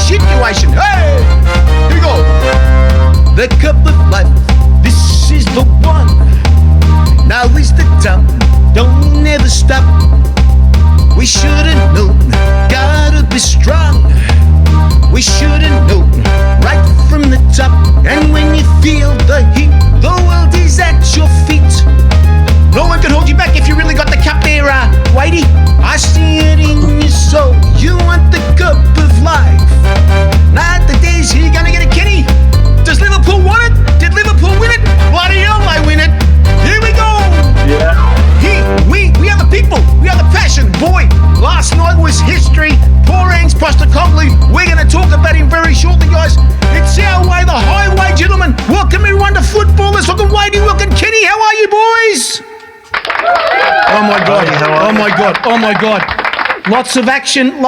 situation. Hey, here we go. The cup of life, this is the one. Now is the time, don't never stop. We should've known, gotta be strong. We should've known, right from the top. And when you feel the heat, the world is at your feet. No one can hold you back if you really got the cup there, Whitey. I see it in your soul. You want the cup of life. Not the days here, gonna get it, Kenny. Does Liverpool want it? Did Liverpool win it? Bloody hell, they win it. Here we go. Yeah. We are the people. We are the passion. Boy, last night was history. Poor Ange Postecoglou. We're going to talk about him very shortly, guys. It's our way, the highway, gentlemen. Welcome everyone to football. Let's welcome Wadey. Welcome Kenny. How are you, boys? Oh my God! Oh my God! Oh my God! Lots of action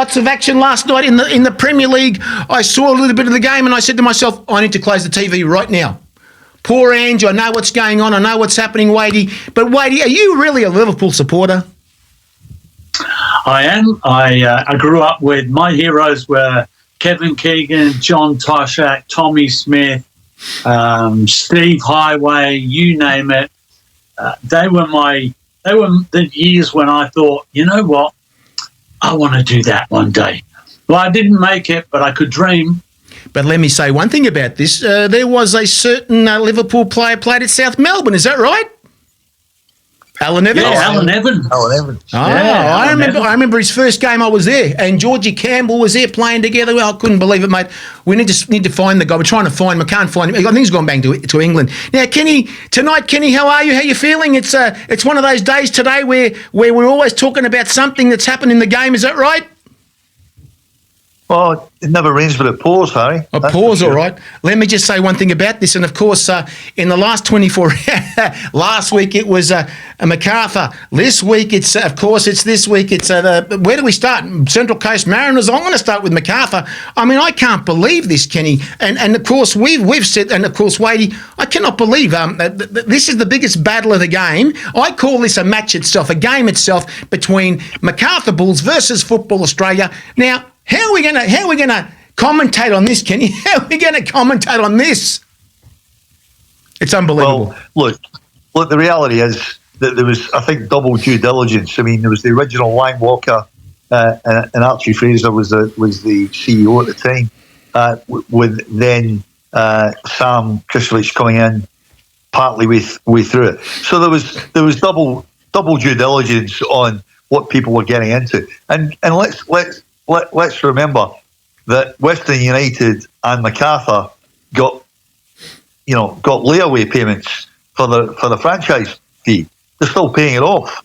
last night in the Premier League. I saw a little bit of the game and I said to myself, I need to close the TV right now. Poor Ange, I know what's going on. I know what's happening, Wadey. But Wadey, are you really a Liverpool supporter? I am. I grew up with my heroes were Kevin Keegan, John Toshak, Tommy Smith, Steve Highway, you name it. They were the years when I thought, you know what, I want to do that one day. Well, I didn't make it, but I could dream. But let me say one thing about this. There was a certain Liverpool player played at South Melbourne. Is that right? Alan Evans? Yeah, Alan Evans. Oh, Yeah, I remember his first game. I was there, and Georgie Campbell was there playing together. Well, I couldn't believe it, mate. We need to find the guy. We're trying to find him. I can't find him. I think he's gone back to England. Now, Kenny, tonight, Kenny, how are you? How are you feeling? It's one of those days today where we're always talking about something that's happened in the game. Is that right? Well, it never rains but it pours, Harry. It pours, all right. Let me just say one thing about this. And, of course, in the last 24 last week it was MacArthur. This week, it's this week. It's where do we start? Central Coast Mariners. I'm going to start with MacArthur. I mean, I can't believe this, Kenny. And of course, we've said, and, of course, Wadey, I cannot believe this is the biggest battle of the game. I call this a match itself, a game itself between MacArthur Bulls versus Football Australia. Now, How are we gonna commentate on this, Kenny? How are we gonna commentate on this? It's unbelievable. Well, look. The reality is that there was, I think, double due diligence. I mean, there was the original Lang Walker, and Archie Fraser was the CEO at the time, with then Sam Kristovic coming in partly way through it. So there was double due diligence on what people were getting into, and let's remember that Western United and MacArthur got layaway payments for the franchise fee. They're still paying it off.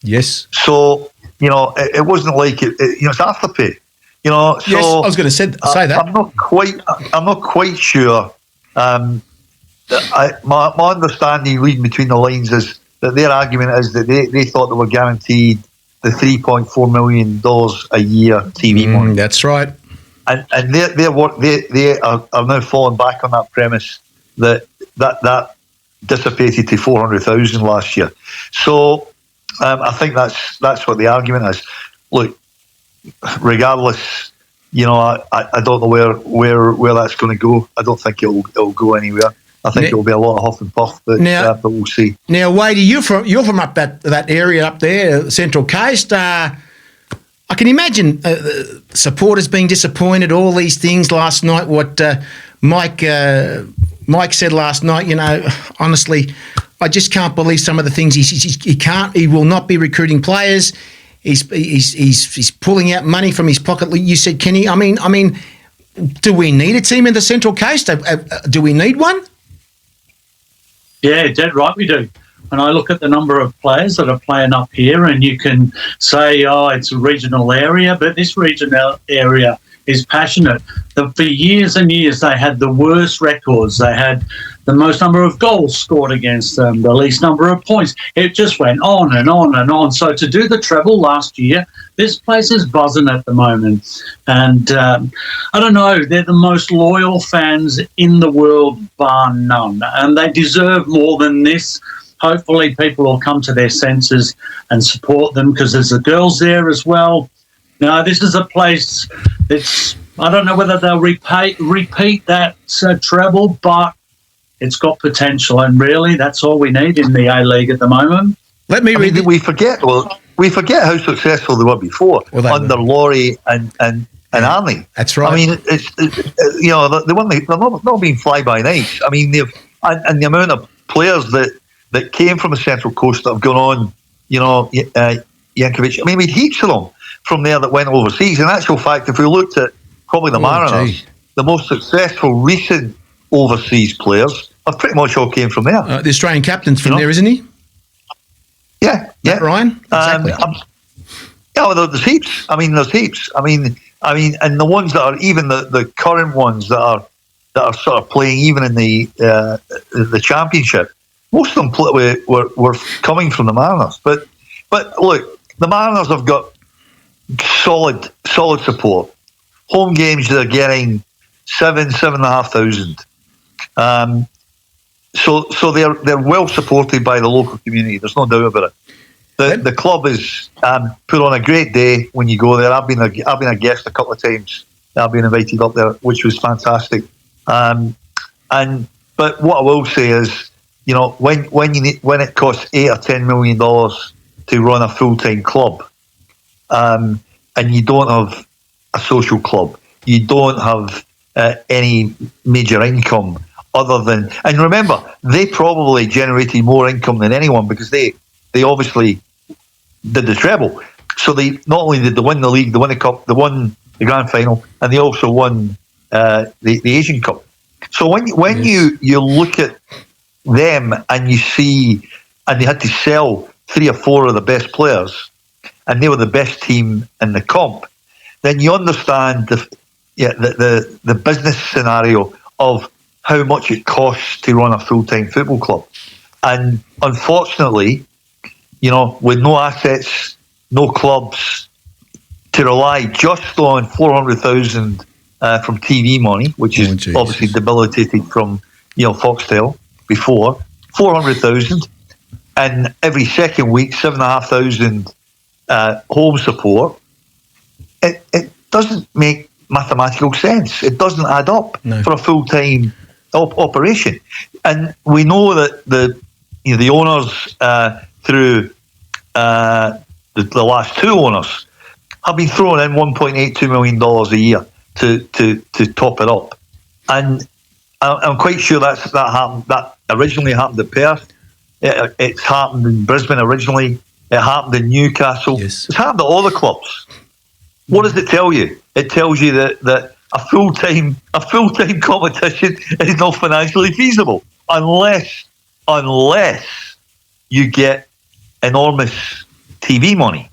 Yes. So it wasn't like it's afterpay. So yes, I was going to say that. I'm not quite sure. My understanding, reading between the lines, is that their argument is that they thought they were guaranteed the $3.4 million a year TV money. That's right. And they are now falling back on that premise that dissipated to 400,000 last year. So I think that's what the argument is. Look, regardless, I don't know where that's going to go. I don't think it'll go anywhere. I think it'll be a lot of huff and puff, but we'll see. Now, Wadey, you're from up that area up there, Central Coast. I can imagine supporters being disappointed. All these things last night. What Mike said last night. Honestly, I just can't believe some of the things he will not be recruiting players. He's pulling out money from his pocket. You said, Kenny. I mean, do we need a team in the Central Coast? Do we need one? Yeah, dead right we do. When I look at the number of players that are playing up here, and you can say, it's a regional area, but this regional area is passionate. For years and years, they had the worst records. They had the most number of goals scored against them, the least number of points. It just went on and on and on. So to do the treble last year, this place is buzzing at the moment. And I don't know, they're the most loyal fans in the world, bar none. And they deserve more than this. Hopefully people will come to their senses and support them, because there's the girls there as well. Now, this is a place that's I don't know whether they'll repeat that treble, but it's got potential, and really, that's all we need in the A-League at the moment. Let me read. We forget how successful they were before under Laurie and Arnie. That's right. I mean, it's they're not being fly by night. I mean, and the amount of players that came from the Central Coast that have gone on, Yankovic. I mean, we had heaps of them from there that went overseas. In actual fact, if we looked at probably the Mariners, the most successful recent overseas players have pretty much all came from there. The Australian captain's from there, isn't he? Yeah. Ryan? Exactly. There's heaps. There's heaps. I mean, and the ones that are even the current ones that are sort of playing even in the championship, most of them were coming from the Mariners. But look, the Mariners have got solid support. Home games they're getting 7,500. So they're well supported by the local community. There's no doubt about it. The club is put on a great day when you go there. I've been a guest a couple of times. I've been invited up there, which was fantastic. But what I will say is, when it costs $8 or $10 million to run a full-time club, and you don't have a social club, you don't have any major income other than, and remember, they probably generated more income than anyone because they obviously did the treble. So they not only did they win the league, they won the cup, they won the grand final, and they also won the Asian Cup. So when you look at them and you see, and they had to sell 3 or 4 of the best players, and they were the best team in the comp, then you understand the business scenario of how much it costs to run a full-time football club. And unfortunately, with no assets, no clubs, to rely just on 400,000 from TV money, which is obviously debilitated from Foxtel before, 400,000, and every second week 7,500 home support. It doesn't make mathematical sense. It doesn't add up for a full-time operation. And we know that the owners through the last 2 owners have been throwing in $1.82 million a year to top it up. And I'm quite sure that originally happened at Perth. It's happened in Brisbane originally. It happened in Newcastle. Yes. It's happened at all the clubs. What does it tell you? It tells you that a full-time competition is not financially feasible unless you get enormous TV money.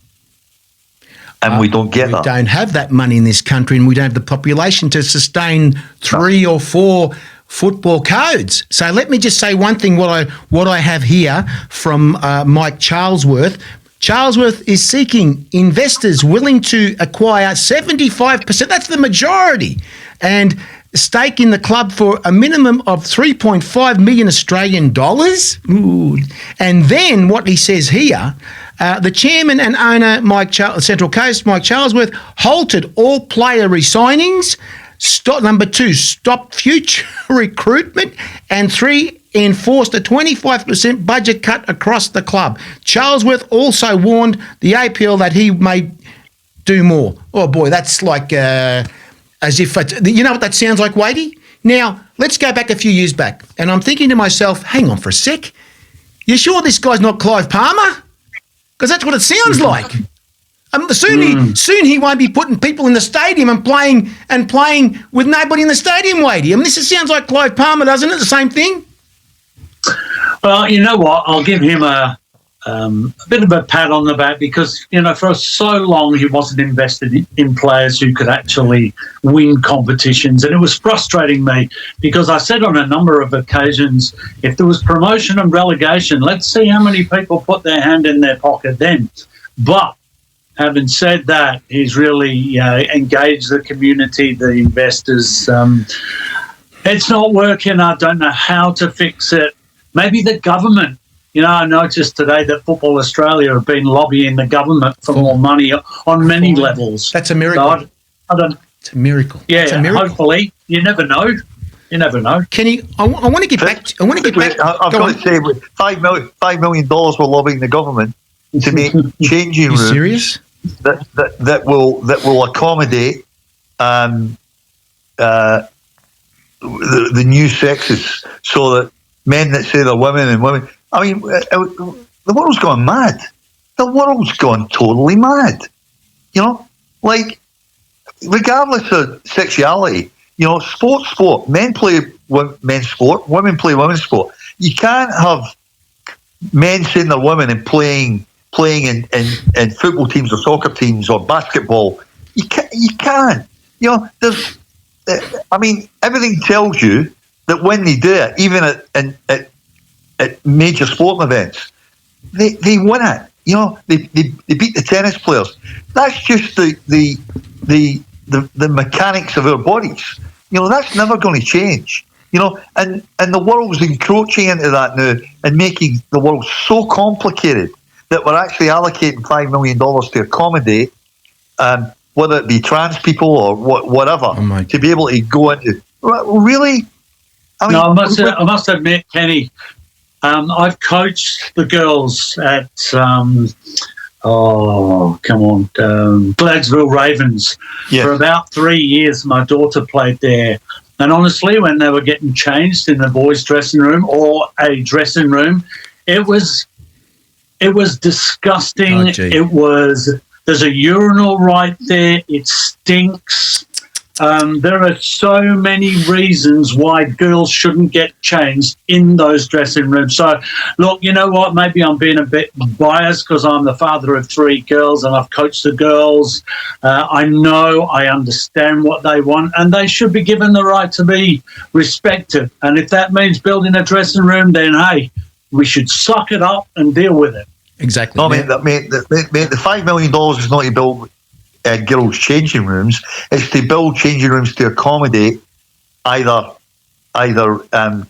And we don't get that. We don't have that money in this country, and we don't have the population to sustain 3 or 4 football codes. So let me just say one thing, what I have here from Mike Charlesworth. Charlesworth is seeking investors willing to acquire 75%, that's the majority, and stake in the club for a minimum of 3.5 million Australian dollars. Ooh. And then what he says here, the chairman and owner, Central Coast, Mike Charlesworth, halted all player re-signings. Number 2, stopped future recruitment. And 3, enforced a 25% budget cut across the club. Charlesworth also warned the APL that he may do more. Oh, boy, that's like as if you know what that sounds like, Wadey? Now, let's go back a few years back. And I'm thinking to myself, hang on for a sec. You sure this guy's not Clive Palmer? Because that's what it sounds like. Soon he won't be putting people in the stadium and playing with nobody in the stadium, Wadey. This sounds like Clive Palmer, doesn't it? The same thing? Well, you know what? I'll give him a bit of a pat on the back because, for so long he wasn't invested in players who could actually win competitions. And it was frustrating me because I said on a number of occasions, if there was promotion and relegation, let's see how many people put their hand in their pocket then. But having said that, he's really engaged the community, the investors. It's not working. I don't know how to fix it. Maybe the government. I noticed today that Football Australia have been lobbying the government for more money on many levels. That's a miracle. So It's a miracle. Yeah, it's a miracle. hopefully. You never know. You never know. Kenny, I want to get back. I want to get back. I've got to say, with $5 million we're lobbying the government to make changing rooms. Serious? That will accommodate the new sexes, so that men that say they're women and women. I mean, the world's gone mad. The world's gone totally mad. You know, like, regardless of sexuality, you know, sport. Men play men's sport, women play women's sport. You can't have men saying they're women and playing in football teams or soccer teams or basketball. You can't. You know, there's. I mean, everything tells you that when they do it, even at major sporting events, they win it. You know, they beat the tennis players. That's just the mechanics of our bodies. You know, that's never going to change. You know, and the world's encroaching into that now and making the world so complicated that we're actually allocating $5 million to accommodate, whether it be trans people or whatever, to be able to go into. Really? I mean, I must admit, Kenny, I've coached the girls at Gladsville Ravens for about 3 years. My daughter played there. And honestly, when they were getting changed in the boys' dressing room or a dressing room, it was disgusting. There's a urinal right there. It stinks. There are so many reasons why girls shouldn't get changed in those dressing rooms. So, look, you know what? Maybe I'm being a bit biased because I'm the father of 3 girls and I've coached the girls. I understand what they want, and they should be given the right to be respected. And if that means building a dressing room, then, hey, we should suck it up and deal with it. Exactly. No, mate, the $5 million is not to build girls' changing rooms. It's to build changing rooms to accommodate either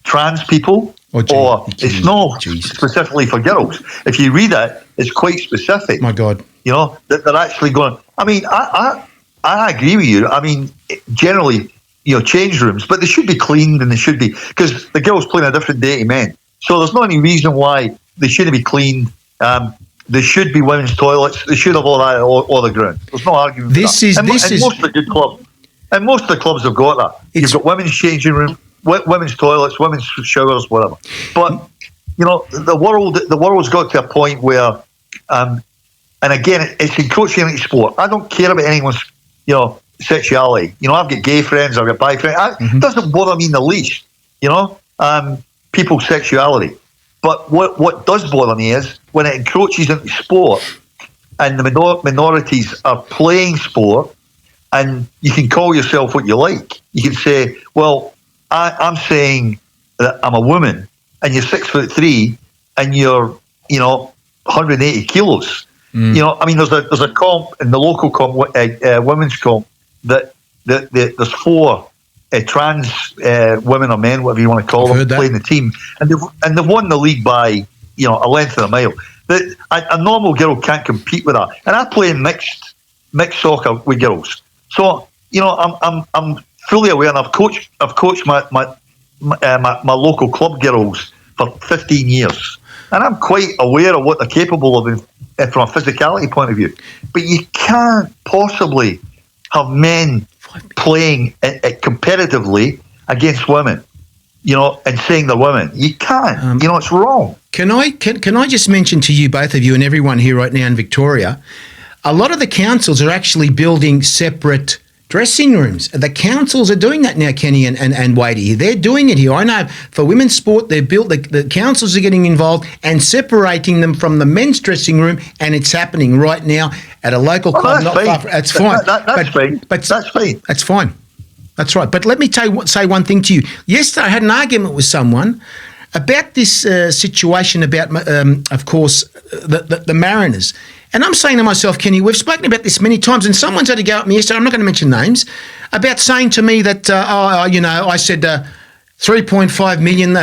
trans people or it's not specifically for girls. If you read it, it's quite specific. My God. You know, that they're actually going. I mean, I agree with you. I mean, generally, you know, change rooms, but they should be cleaned and they should be, because the girls play on a different day to men. So there's not any reason why they shouldn't be cleaned. There should be women's toilets. They should have all that all the ground. There's no argument. Most of the good clubs, and most of the clubs have got that. You've got women's changing room, women's toilets, women's showers, whatever. But you know, the world's got to a point where, and again, it's encroaching into sport. I don't care about anyone's, you know, sexuality. You know, I've got gay friends, I've got bi friends. It doesn't bother me in the least. You know, people's sexuality. But what does bother me is when it encroaches into sport and the minorities are playing sport, and you can call yourself what you like. You can say, well, I'm saying that I'm a woman and you're 6'3" and you're, you know, 180 kilos. You know, I mean, there's a comp in the local comp, women's comp, that there's 4 trans women or men, whatever you want to call them, playing the team, and they've won the league by, you know, a length of a mile. But a normal girl can't compete with that. And I play in mixed soccer with girls, so you know, I'm fully aware, and I've coached my local club girls for 15 years, and I'm quite aware of what they're capable of from a physicality point of view. But you can't possibly have men playing competitively against women, you know, and saying they're women. You can't. You know, it's wrong. Can I just mention to you, both of you, and everyone here right now in Victoria, a lot of the councils are actually building separate dressing rooms. The councils are doing that now, Kenny and Wadey. They're doing it here. I know for women's sport, they've built, the councils are getting involved and separating them from the men's dressing room, and it's happening right now at a local club. That's fine. That's fine. That's fine. That's fine. That's right. But let me say one thing to you. Yesterday I had an argument with someone about this situation about, of course, the Mariners. And I'm saying to myself, Kenny, we've spoken about this many times, and someone's had to go at me yesterday, I'm not going to mention names, about saying to me that, you know, I said 3.5 million,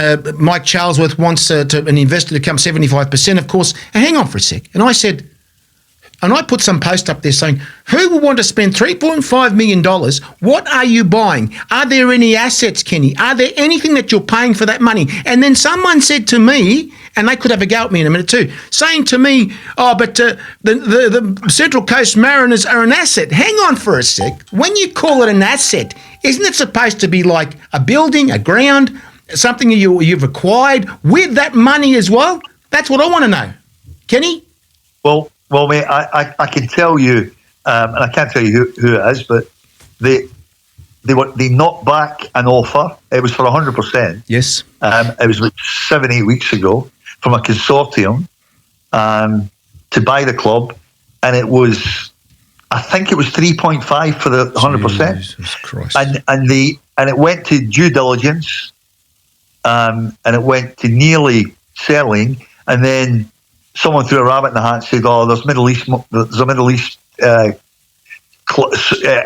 Mike Charlesworth wants an investor to come 75%, of course. And hang on for a sec. And I said, and I put some post up there saying, who would want to spend $3.5 million? What are you buying? Are there any assets, Kenny? Are there anything that you're paying for that money? And then someone said to me, and they could have a go at me in a minute too, saying to me, but the Central Coast Mariners are an asset. Hang on for a sec. When you call it an asset, isn't it supposed to be like a building, a ground, something you've acquired with that money as well? That's what I want to know. Kenny? Well, mate, I can tell you, and I can't tell you who it is, but they knocked back an offer. It was for 100%. Yes. It was about 7-8 weeks ago from a consortium to buy the club, and it was, I think it was 3.5 for the 100%. Jesus Christ. And it went to due diligence, and it went to nearly selling, and then someone threw a rabbit in the hat and said, "Oh, there's a Middle East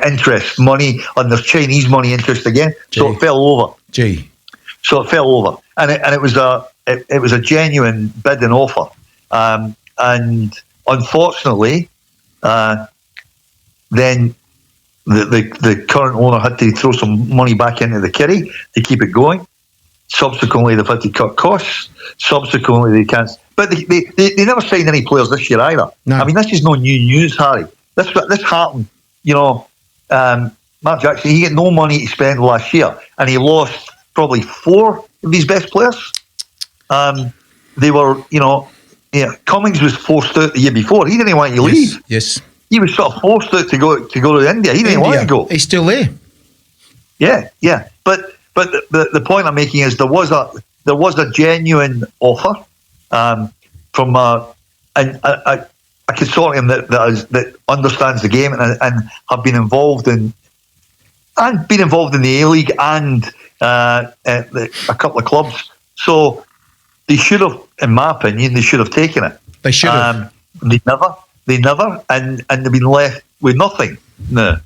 interest money, and there's Chinese money interest again." So it fell over. So it fell over, and it was a genuine bid and offer, and unfortunately, then the current owner had to throw some money back into the kitty to keep it going. Subsequently, they've had to cut costs. Subsequently, they can't. But they never signed any players this year either. No. I mean, this is no new news, Harry. This happened. You know, Mark Jackson, he had no money to spend last year, and he lost probably 4 of his best players. They were, Cummings was forced out the year before. He didn't want to leave. Yes. He was sort of forced out to go to India. He didn't want to go. He's still there. Yeah. But the point I'm making is there was a genuine offer from a consortium that understands the game and have been involved in the A-League and a couple of clubs. So they should have, in my opinion, taken it. They should have. They never, and they've been left with nothing. No.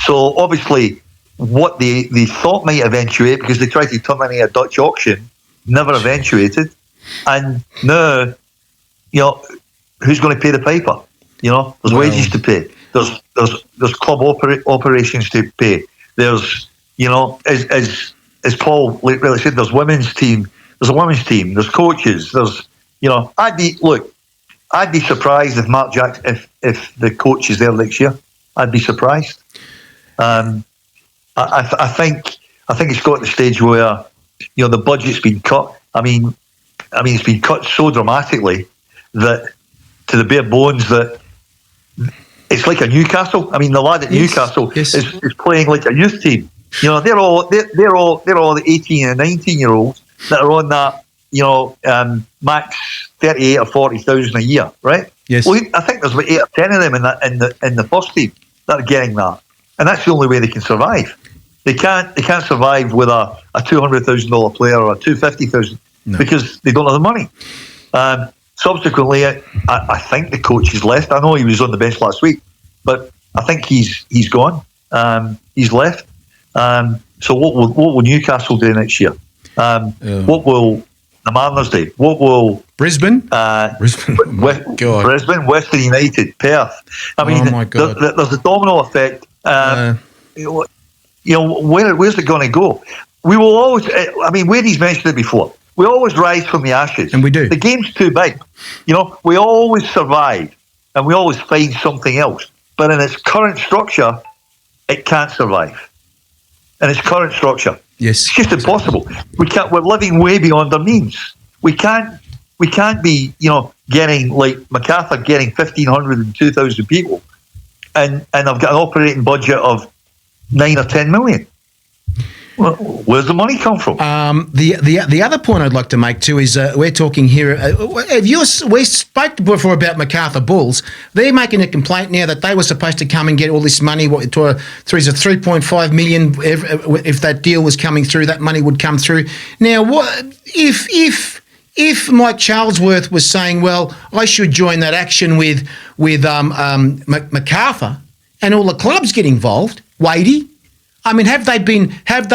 So obviously, what they thought might eventuate, because they tried to turn into a Dutch auction, never eventuated. And now, who's going to pay the piper? There's wages to pay. There's club operations to pay. There's, as Paul really said, there's women's team. There's a women's team. There's coaches. There's, I'd be surprised if Mark Jackson, if the coach is there next year. I'd be surprised. I think it's got to the stage where the budget's been cut. I mean, it's been cut so dramatically that to the bare bones that it's like a Newcastle. I mean, the lad at Newcastle is playing like a youth team. They're all the 18 and 19-year-olds that are on that max 38 or 40,000 a year, right? Yes. Well, I think there's about 8 or 10 of them in the first team that are getting that, and that's the only way they can survive. They can't survive with a $200,000 player or a $250,000 because they don't have the money. Subsequently, I think the coach has left. I know he was on the bench last week, but I think he's gone. He's left. So what will Newcastle do next year? What will the Mariners do? What will Brisbane? Brisbane, Western United, Perth. I mean, there's a domino effect. Where's it going to go? We will always. I mean, Wade's mentioned it before. We always rise from the ashes, and we do. The game's too big. We always survive, and we always find something else. But in its current structure, it can't survive. In its current structure, yes, it's just impossible. We can't. We're living way beyond our means. We can't be, getting like MacArthur getting 1,500 and 2,000 people, and I've got an operating budget of 9 or 10 million. Well, where's the money come from? The other point I'd like to make too is we're talking here. We spoke before about MacArthur Bulls. They're making a complaint now that they were supposed to come and get all this money. Through is it 3.5 million? If that deal was coming through, that money would come through. Now, what if Mike Charlesworth was saying, "Well, I should join that action with MacArthur," and all the clubs get involved, Wadey? I mean, have they been conned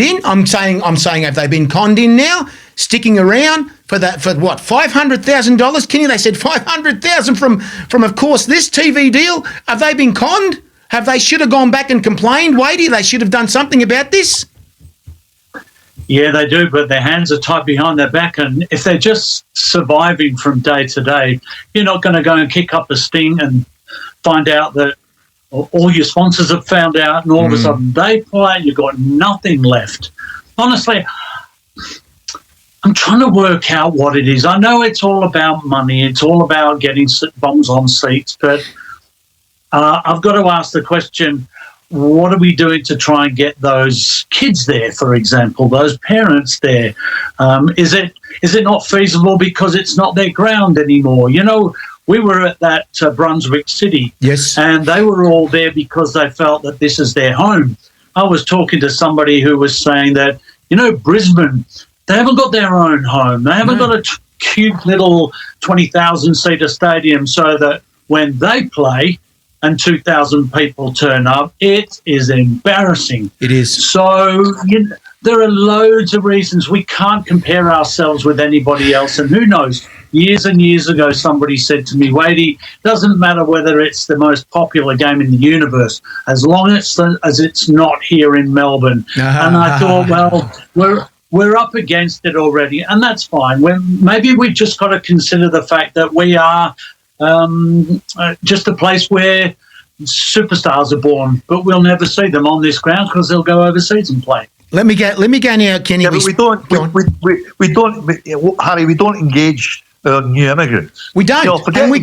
in? I'm saying, have they been conned in now sticking around for that, for what, $500,000? Kenny, they said 500,000 from of course this TV deal. Have they been conned? Have they should have gone back and complained, Wadey? They should have done something about this. Yeah, they do, but their hands are tied behind their back. And if they're just surviving from day to day, you're not going to go and kick up a stink and find out that all your sponsors have found out and all of a sudden they pull out, you've got nothing left. Honestly, I'm trying to work out what it is. I know it's all about money. It's all about getting bums on seats, but I've got to ask the question, what are we doing to try and get those kids there, for example, those parents there? Is it not feasible because it's not their ground anymore? You know, we were at that Brunswick City, yes, and they were all there because they felt that this is their home. I was talking to somebody who was saying that, you know, Brisbane, they haven't got their own home. They haven't got a cute little 20,000-seater stadium so that when they play and 2,000 people turn up, it is embarrassing. It is. So there are loads of reasons we can't compare ourselves with anybody else. And who knows, years and years ago, somebody said to me, Wadey, doesn't matter whether it's the most popular game in the universe, as long as it's not here in Melbourne. And I thought, well, we're up against it already, and that's fine. Maybe we've just got to consider the fact that we are just a place where superstars are born, but we'll never see them on this ground because they'll go overseas and play. Let me go now, Kenny. Yeah, but we don't, Harry. We don't engage new immigrants. We don't, Forget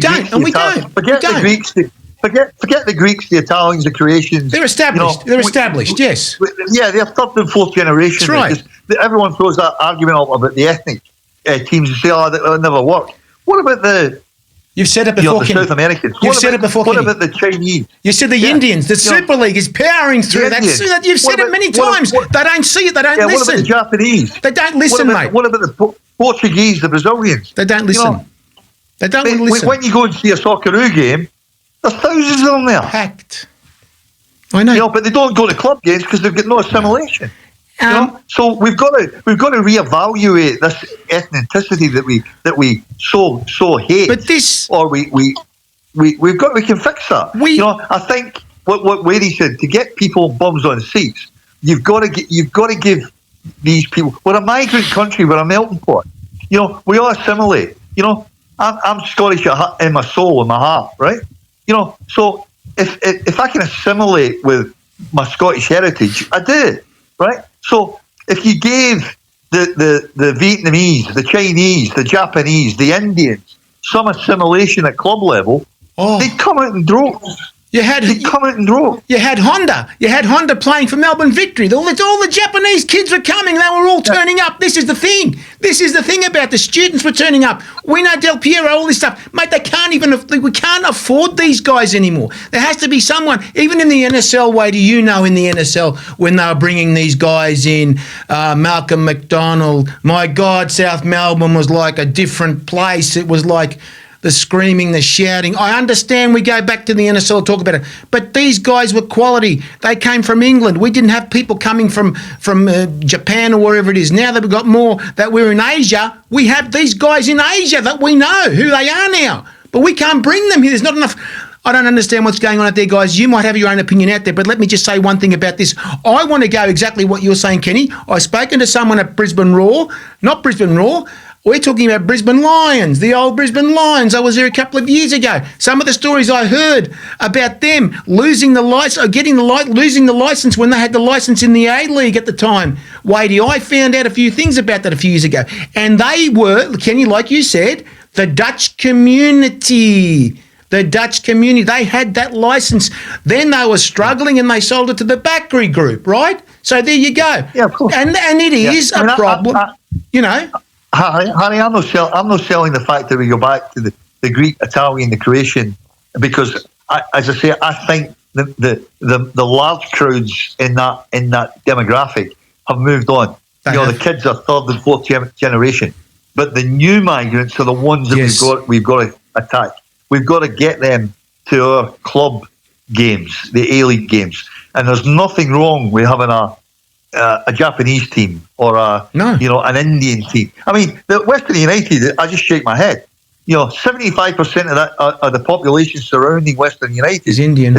the Greeks. Forget the Greeks, the Italians, the Croatians. They're established. Yes. Yeah, they're third and fourth generation. That's right. Everyone throws that argument up about the ethnic teams and say, that'll never work. What about the... You've said it before, Kenny. The South Americans. You've said it before, Kenny. Kenny. What about the Chinese? You said the Indians. The Super League is powering through. You've said it many times. They don't see it. They don't listen. What about the Japanese? They don't listen, mate. What about the Portuguese, the Brazilians? They don't listen. They don't listen. When you go and see a Socceroo game, there's thousands of them there. Packed. I know. But they don't go to club games because they've got no assimilation. So we've got to reevaluate this ethnicity that we so hate. But this, or we can fix that. I think what Wadey said, to get people bums on seats, you've got to give these people. We're a migrant country. We're a melting pot. We all assimilate. I'm Scottish in my soul, in my heart, right? So if I can assimilate with my Scottish heritage, I do, right? So if you gave the Vietnamese, the Chinese, the Japanese, the Indians some assimilation at club level, they'd come out in droves. You had Honda. You had Honda playing for Melbourne Victory. All the Japanese kids were coming. They were all turning up. This is the thing. This is the thing about the students were turning up. We know Del Piero, all this stuff. Mate, we can't afford these guys anymore. There has to be someone, even in the NSL, Wadey, in the NSL, when they were bringing these guys in, Malcolm McDonald, my God, South Melbourne was like a different place. It was like the screaming, the shouting. I understand we go back to the NSL, talk about it, but these guys were quality. They came from England. We didn't have people coming from Japan or wherever it is. Now that we've got more, that we're in Asia, we have these guys in Asia that we know who they are now, but we can't bring them here. There's not enough. I don't understand what's going on out there, guys. You might have your own opinion out there, but let me just say one thing about this. I want to go exactly what you're saying, Kenny. I've spoken to someone at Brisbane Roar, not Brisbane Roar. We're talking about Brisbane Lions, the old Brisbane Lions. I was there a couple of years ago. Some of the stories I heard about them losing the license, losing the license when they had the license in the A-League at the time. Wadey, I found out a few things about that a few years ago. And they were, Kenny, like you said, the Dutch community. The Dutch community, they had that license. Then they were struggling and they sold it to the Bakri Group, right? So there you go. Yeah, of course. And it is a problem, Harry, I'm not selling the fact that we go back to the Greek, Italian, the Croatian, because as I say, I think the large crowds in that demographic have moved on. The kids are third and fourth generation, but the new migrants are the ones that we've got to attack. We've got to get them to our club games, the A-League games, and there's nothing wrong with having a Japanese team or an Indian team. I mean, the Western United, I just shake my head. 75% of that of the population surrounding Western United is Indian.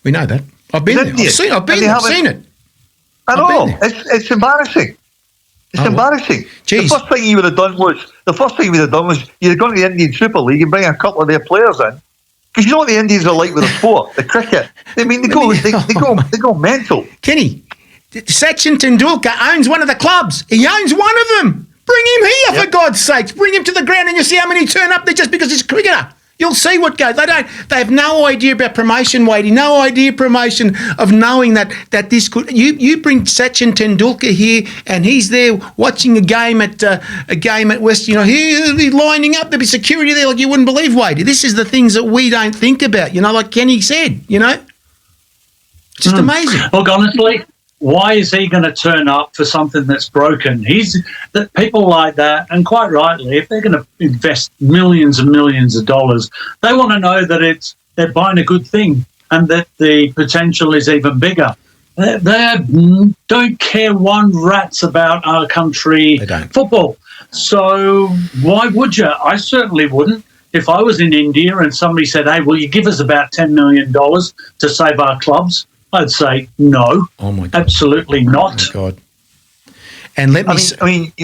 We know that. I've been there. I've seen it. I know. It's embarrassing. It's embarrassing. Geez. The first thing you would have done was you'd have gone to the Indian Super League and bring a couple of their players in. Because you know what the Indians are like with the sport, the cricket. I mean, they go mental. Kenny, Sachin Tendulkar owns one of the clubs. He owns one of them. Bring him here, for God's sakes. Bring him to the ground and you'll see how many turn up there just because he's a cricketer. You'll see what goes. They have no idea about promotion, Wadey. No idea promotion of knowing that this could. You bring Sachin Tendulkar here, and he's there watching a game at West. He's lining up. There'll be security there like you wouldn't believe, Wadey. This is the things that we don't think about. Like Kenny said. Just amazing. Look, honestly, why is he going to turn up for something that's broken? That people like that, and quite rightly, if they're going to invest millions and millions of dollars, they want to know that they're buying a good thing and that the potential is even bigger. They don't care one rat's about our country football. So why would you? I certainly wouldn't. If I was in India and somebody said, "Hey, will you give us about $10 million to save our clubs?" I'd say no. Oh my God. Absolutely not. Oh my God. And let me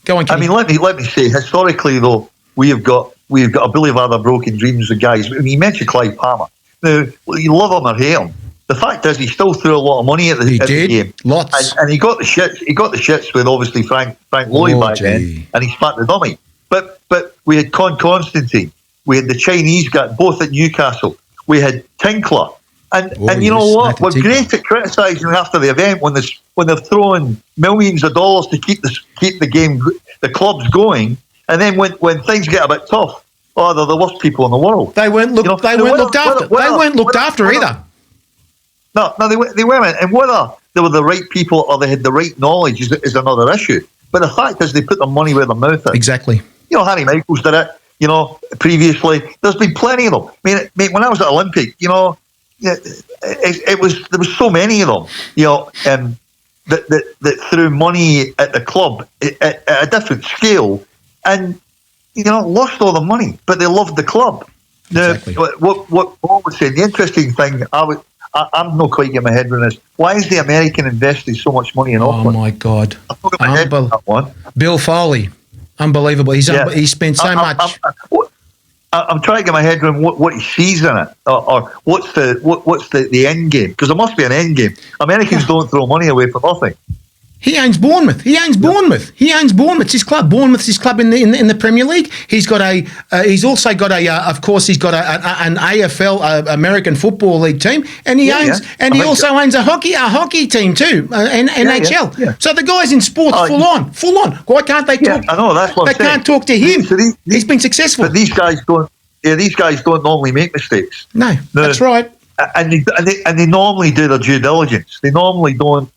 go on. Kenny. Let me say, historically though, we've got a billion other broken dreams of guys. I mean, you mentioned Clive Palmer. Now, you love him or hate him. The fact is, he still threw a lot of money at the game. Lots. And he got the shits. He got the shits with obviously Frank Lloyd back then, and he spat the dummy. But we had Constantine. We had the Chinese guy, both at Newcastle. We had Tinkler. And you know what? We're great at criticising after the event when they're throwing millions of dollars to keep the clubs going, and then when things get a bit tough, they're the worst people in the world. They weren't looked after. They weren't looked after either. No, they weren't. And whether they were the right people or they had the right knowledge is another issue. But the fact is, they put their money where their mouth is. Exactly. Harry Michaels did it. Previously, there's been plenty of them. I mean, mate, when I was at Olympic, there was so many of them, that threw money at the club at a different scale, and lost all the money, but they loved the club. Exactly. Now, what Paul was saying, the interesting thing, I'm not quite getting my head around this. Why is the American investing so much money in Auckland? Oh my God! I've not got my head around that one. Bill Foley, unbelievable. He spent so much. I'm trying to get my head around what he sees in it, or what's the end game, because there must be an end game. Americans don't throw money away for nothing. He owns Bournemouth. It's his club. Bournemouth's his club in the Premier League. He's got he's also got of course, he's got an AFL American Football League team, and he also owns a hockey team too, NHL. Yeah. So the guy's in sports full on. Why can't they talk? I know, that's what I'm saying. They can't talk to him. So he's been successful. But these guys don't. Yeah, these guys don't normally make mistakes. No, that's right. And they normally do their due diligence. They normally don't.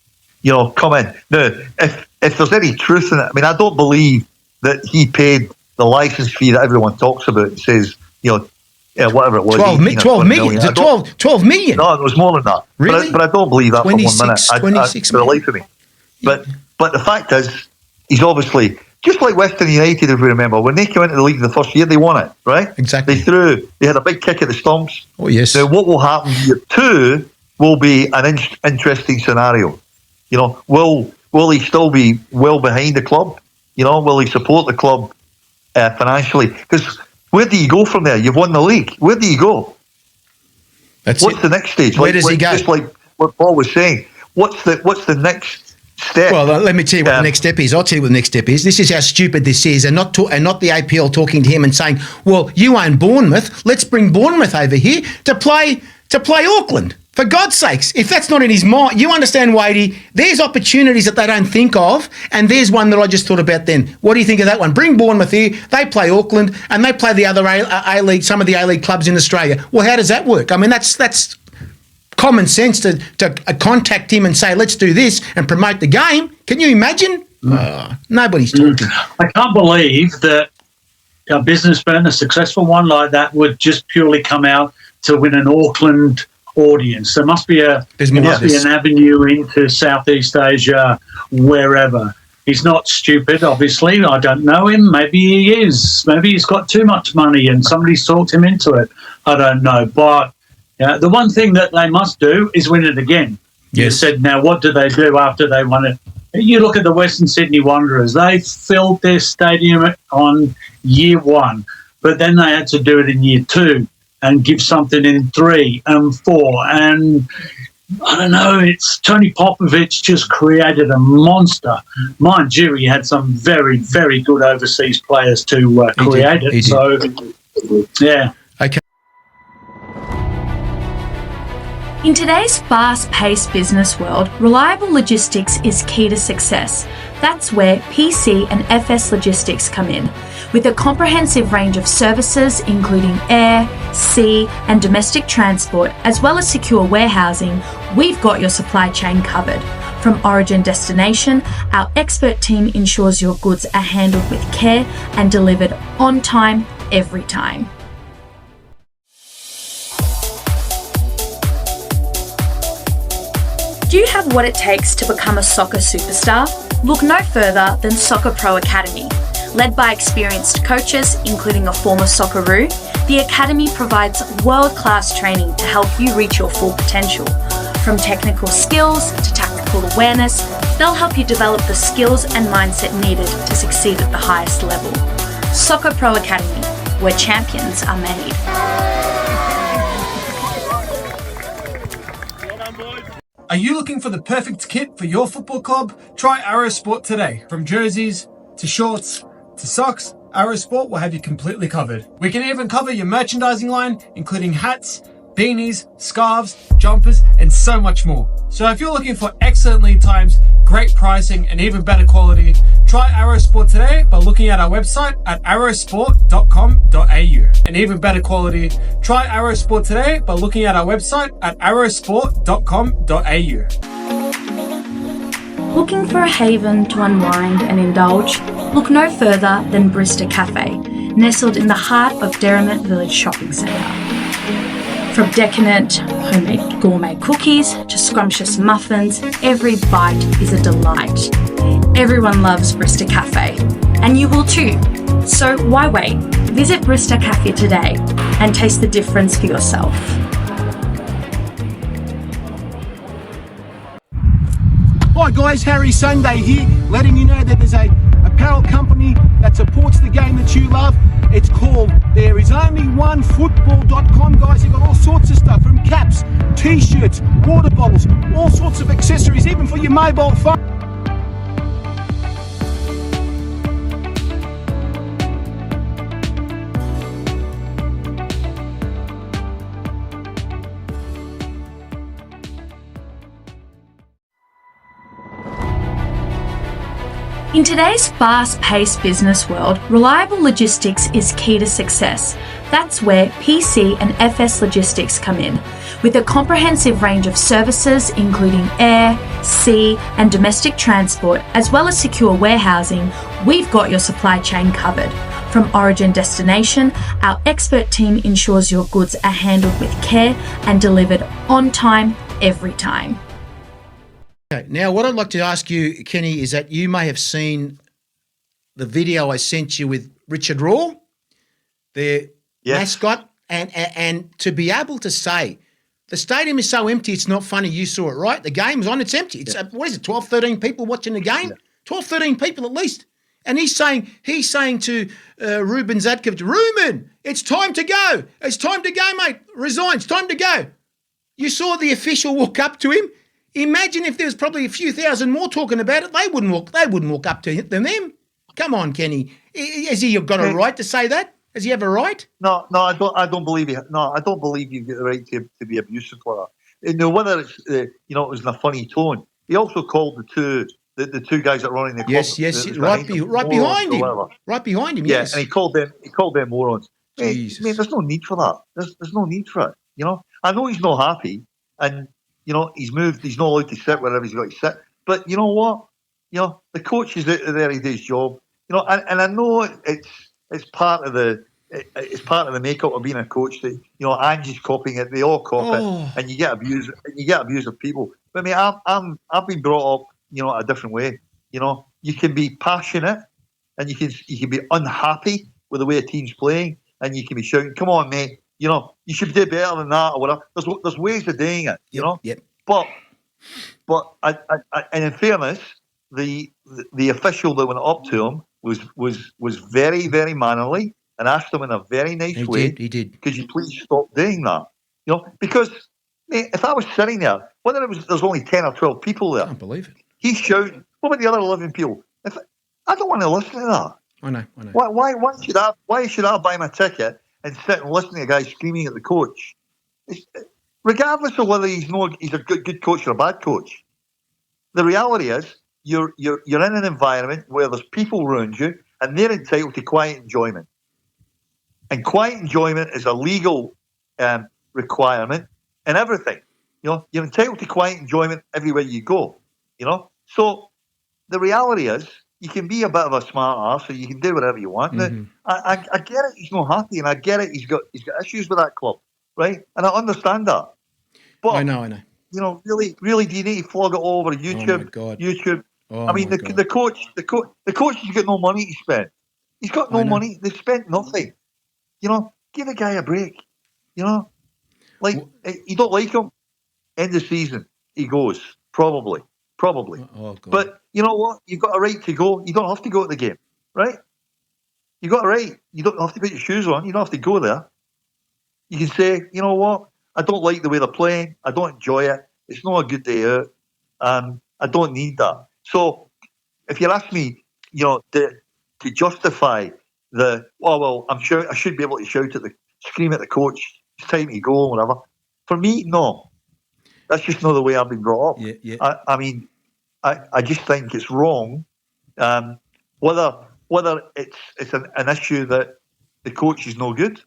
Come in. Now, if there's any truth in it, I mean, I don't believe that he paid the license fee that everyone talks about and says, whatever it was. 12 million. Is it 12 million? No, it was more than that. Really? But I don't believe that for 1 minute. 26 for the life of me. But the fact is, he's obviously, just like Western United, if we remember, when they came into the league the first year, they won it, right? Exactly. They had a big kick at the stumps. Oh, yes. Now, what will happen year 2 will be an interesting scenario. Will he still be well behind the club? Will he support the club financially? Because where do you go from there? You've won the league. Where do you go? What's the next stage? Where does he go? Just like what Paul was saying. What's the next step? Well, let me tell you what the next step is. I'll tell you what the next step is. This is how stupid this is, and not the APL talking to him and saying, "Well, you own Bournemouth. Let's bring Bournemouth over here to play Auckland." For God's sakes, if that's not in his mind, you understand, Wadey, there's opportunities that they don't think of, and there's one that I just thought about then. What do you think of that one? Bring Bournemouth here, they play Auckland, and they play the other A-League, some of the A-League clubs in Australia. Well, how does that work? I mean, that's common sense to contact him and say, let's do this and promote the game. Can you imagine? Nobody's talking. I can't believe that a businessman, a successful one like that, would just purely come out to win an Auckland audience. There must be an avenue into Southeast Asia, wherever. He's not stupid, obviously. I don't know him. Maybe he is. Maybe he's got too much money and somebody's talked him into it. I don't know. But the one thing that they must do is win it again. Yes. You said, now what do they do after they won it? You look at the Western Sydney Wanderers. They filled their stadium on year 1, but then they had to do it in year 2 and give something in 3 and 4. And I don't know, it's Tony Popovich just created a monster. Mind you, he had some very, very good overseas players to create it. So, yeah. Okay. In today's fast-paced business world, reliable logistics is key to success. That's where PC and FS Logistics come in. With a comprehensive range of services including air, sea and domestic transport, as well as secure warehousing, we've got your supply chain covered. From origin destination, our expert team ensures your goods are handled with care and delivered on time, every time. Do you have what it takes to become a soccer superstar? Look no further than Soccer Pro Academy. Led by experienced coaches, including a former Socceroo, the Academy provides world-class training to help you reach your full potential. From technical skills to tactical awareness, they'll help you develop the skills and mindset needed to succeed at the highest level. Soccer Pro Academy, where champions are made. Are you looking for the perfect kit for your football club? Try Arrow Sport today. From jerseys to shorts to socks, Arrow Sport will have you completely covered. We can even cover your merchandising line, including hats, beanies, scarves, jumpers, and so much more. So if you're looking for excellent lead times, great pricing, and even better quality, try Arrow Sport today by looking at our website at arrowsport.com.au. And even better quality, try Arrow Sport today by looking at our website at arrowsport.com.au. Looking for a haven to unwind and indulge? Look no further than Brista Cafe, nestled in the heart of Derrimut Village Shopping Centre. From decadent homemade gourmet cookies to scrumptious muffins, every bite is a delight. Everyone loves Brista Cafe, and you will too. So why wait? Visit Brista Cafe today and taste the difference for yourself. Hi guys, Harry Sundai here, letting you know that there's a apparel company that supports the game that you love. It's called There Is Only One Football.com, guys. You've got all sorts of stuff, from caps, t-shirts, water bottles, all sorts of accessories, even for your mobile phone. In today's fast-paced business world, reliable logistics is key to success. That's where PC and FS Logistics come in. With a comprehensive range of services including air, sea and domestic transport, as well as secure warehousing, we've got your supply chain covered. From origin destination, our expert team ensures your goods are handled with care and delivered on time, every time. Okay, now what I'd like to ask you, Kenny, is that you may have seen the video I sent you with Richard Raw, the mascot, and to be able to say the stadium is so empty it's not funny. You saw it, right? The game's on, it's empty. It's what is it, 12, 13 people watching the game? 12, 13 people at least. And he's saying to Ruben Zadkovic, Ruben, it's time to go. It's time to go, mate. Resign. It's time to go. You saw the official walk up to him. Imagine if there was probably a few thousand more talking about it. They wouldn't walk up to them. Come on, Kenny. Has he got a right to say that? Does he have a right? No, I don't believe you. No, I don't believe you've got the right to be abusive for that. Whether it's it was in a funny tone. He also called the two guys that are running the club. Yes, right behind him. Yeah, Yes, and he called them morons. Jesus. Mate, there's no need for that. There's no need for it. I know he's not happy, and he's moved. He's not allowed to sit wherever he's got to sit. But you know what? The coach is out there. He does his job. And I know it's part of the it's part of the makeup of being a coach that Angie's copying it. They all copy it, and you get abused. And you get abused of people. But I mean, I've been brought up, a different way. You can be passionate, and you can be unhappy with the way a team's playing, and you can be shouting, "Come on, mate! You should do better than that," or whatever. There's ways of doing it. Yep. But and in fairness, the official that went up to him was very, very mannerly and asked him in a very nice way. He did. Could you please stop doing that? Because mate, if I was sitting there, whether there's only 10 or 12 people there, I can't believe it. he's shouting. What about the other 11 people? I don't want to listen to that. I know. Why should I buy my ticket and sit and listen to a guy screaming at the coach? Regardless of whether he's a good coach or a bad coach, the reality is you're in an environment where there's people around you and they're entitled to quiet enjoyment. And quiet enjoyment is a legal requirement in everything. You're entitled to quiet enjoyment everywhere you go. So the reality is you can be a bit of a smart arse, so you can do whatever you want. Mm-hmm. I get it. He's not happy, and I get it. He's got issues with that club, right? And I understand that. But I know. Really, do you need to flog it all over YouTube? Oh my God. YouTube. Oh I mean, the coach has got no money to spend. He's got no money. They've spent nothing. Give a guy a break. You don't like him. End of season, he goes. Probably. Oh, God. But you know what? You've got a right to go. You don't have to go to the game, right? You've got a right. You don't have to put your shoes on. You don't have to go there. You can say, you know what? I don't like the way they're playing. I don't enjoy it. It's not a good day out. I don't need that. So if you ask me, to justify I'm sure I should be able to scream at the coach. It's time to go or whatever. For me, no. That's just not the way I've been brought up. Yeah. I mean, I just think it's wrong. Whether it's an issue that the coach is no good,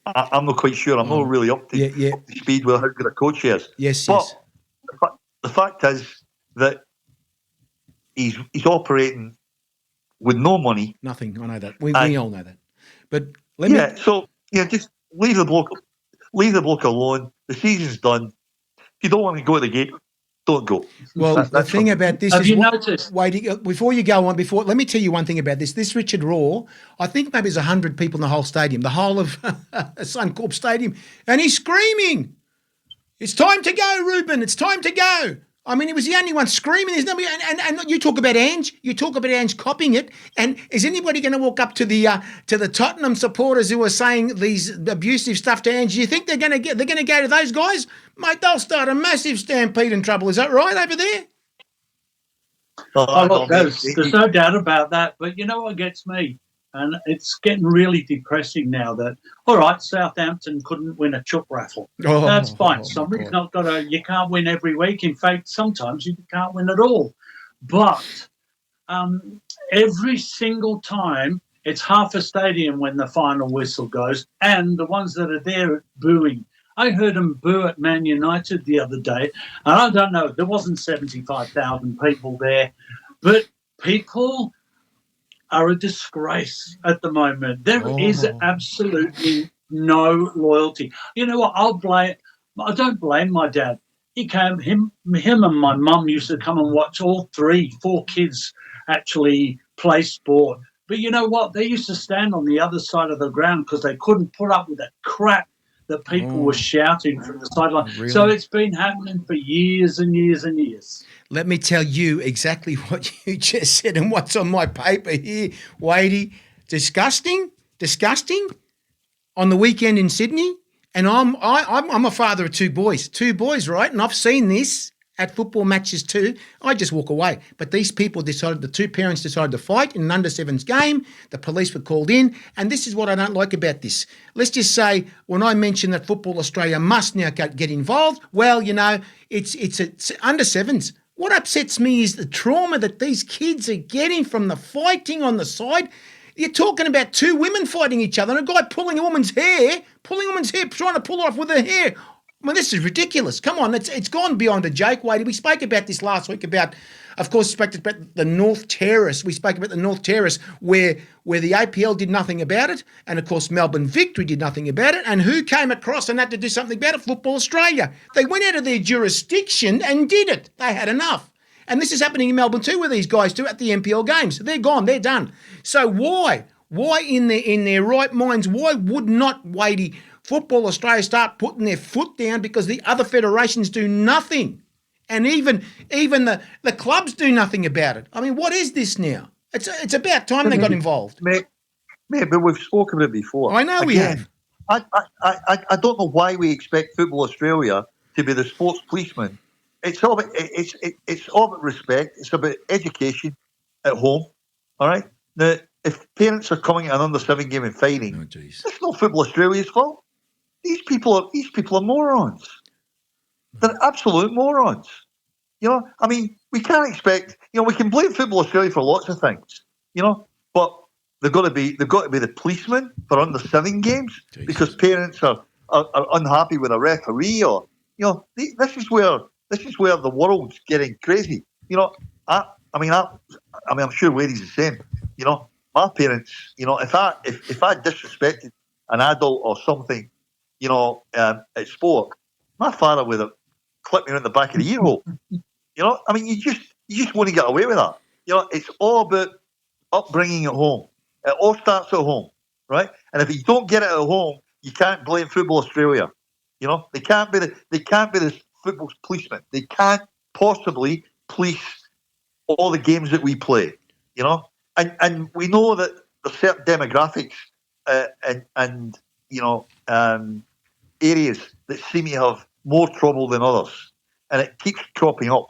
I'm not quite sure. I'm not really up to speed with how good a coach he is. Yes. But the fact is that he's operating with no money. Nothing. I know that. We all know that. But let me. So just leave the bloke alone. The season's done. If you don't want to go to the game, don't go. Well, the thing about this have is, you noticed? Wait, before you go on, let me tell you one thing about this. This Richard Raw, I think maybe there's 100 people in the whole stadium, the whole of Suncorp Stadium, and he's screaming, "It's time to go, Ruben! It's time to go!" I mean, he was the only one screaming. There's nobody, and you talk about Ange. You talk about Ange copying it. And is anybody going to walk up to the Tottenham supporters who are saying these abusive stuff to Ange? Do you think they're going to go to those guys, mate? They'll start a massive stampede and trouble. Is that right over there? There's no doubt about that. But you know what gets me? And it's getting really depressing now that, all right, Southampton couldn't win a chook raffle. That's fine. Somebody's not got to, you can't win every week. In fact, sometimes you can't win at all. But every single time, it's half a stadium when the final whistle goes, and the ones that are there booing. I heard them boo at Man United the other day, and I don't know, there wasn't 75,000 people there, but people are a disgrace at the moment. There is absolutely no loyalty. You know what? I don't blame my dad. Him and my mum used to come and watch all 3-4 kids actually play sport. But you know what? They used to stand on the other side of the ground because they couldn't put up with that crap that people were shouting from the sideline. Really? So it's been happening for years and years and years. Let me tell you exactly what you just said and what's on my paper here, Wadey. Disgusting. On the weekend in Sydney, and I'm a father of two boys, right? And I've seen this at football matches too. I just walk away. But these people the two parents decided to fight in an under-sevens game. The police were called in. And this is what I don't like about this. Let's just say when I mention that Football Australia must now get involved, well, it's under-sevens. What upsets me is the trauma that these kids are getting from the fighting on the side. You're talking about two women fighting each other and a guy pulling a woman's hair, trying to pull her off with her hair. I mean, this is ridiculous. Come on, it's gone beyond a joke, Wadey. We spoke about this last week about, of course, spoke about the North Terrace. We spoke about the North Terrace where the APL did nothing about it, and of course Melbourne Victory did nothing about it. And who came across and had to do something about it? Football Australia. They went out of their jurisdiction and did it. They had enough. And this is happening in Melbourne too, where these guys do at the NPL games. They're gone. They're done. So why in their right minds? Why would not Wadey Football Australia start putting their foot down because the other federations do nothing, and even the clubs do nothing about it? I mean, what is this now? It's about time they got involved. Mate, but we've spoken about it before. I know we have. I don't know why we expect Football Australia to be the sports policeman. It's all about respect. It's about education at home. All right. Now, if parents are coming at an under-7 game and fighting, it's not Football Australia's fault. These people are morons. They're absolute morons. You know, I mean, we can't expect. You know, we can blame Football Australia for lots of things. You know, but they've got to be the policeman for under-7 games because parents are unhappy with a referee, or this is where the world's getting crazy. You know, I'm sure Wadey's the same. You know, my parents. You know, if I disrespected an adult or something, at sport, my father would have clipped me in the back of the ear hole. You know, I mean, you just want to get away with that. You know, it's all about upbringing at home. It all starts at home, right? And if you don't get it at home, you can't blame Football Australia. You know, they can't be the football policemen. They can't possibly police all the games that we play. You know, and we know that there's certain demographics areas that seem to have more trouble than others, and it keeps cropping up,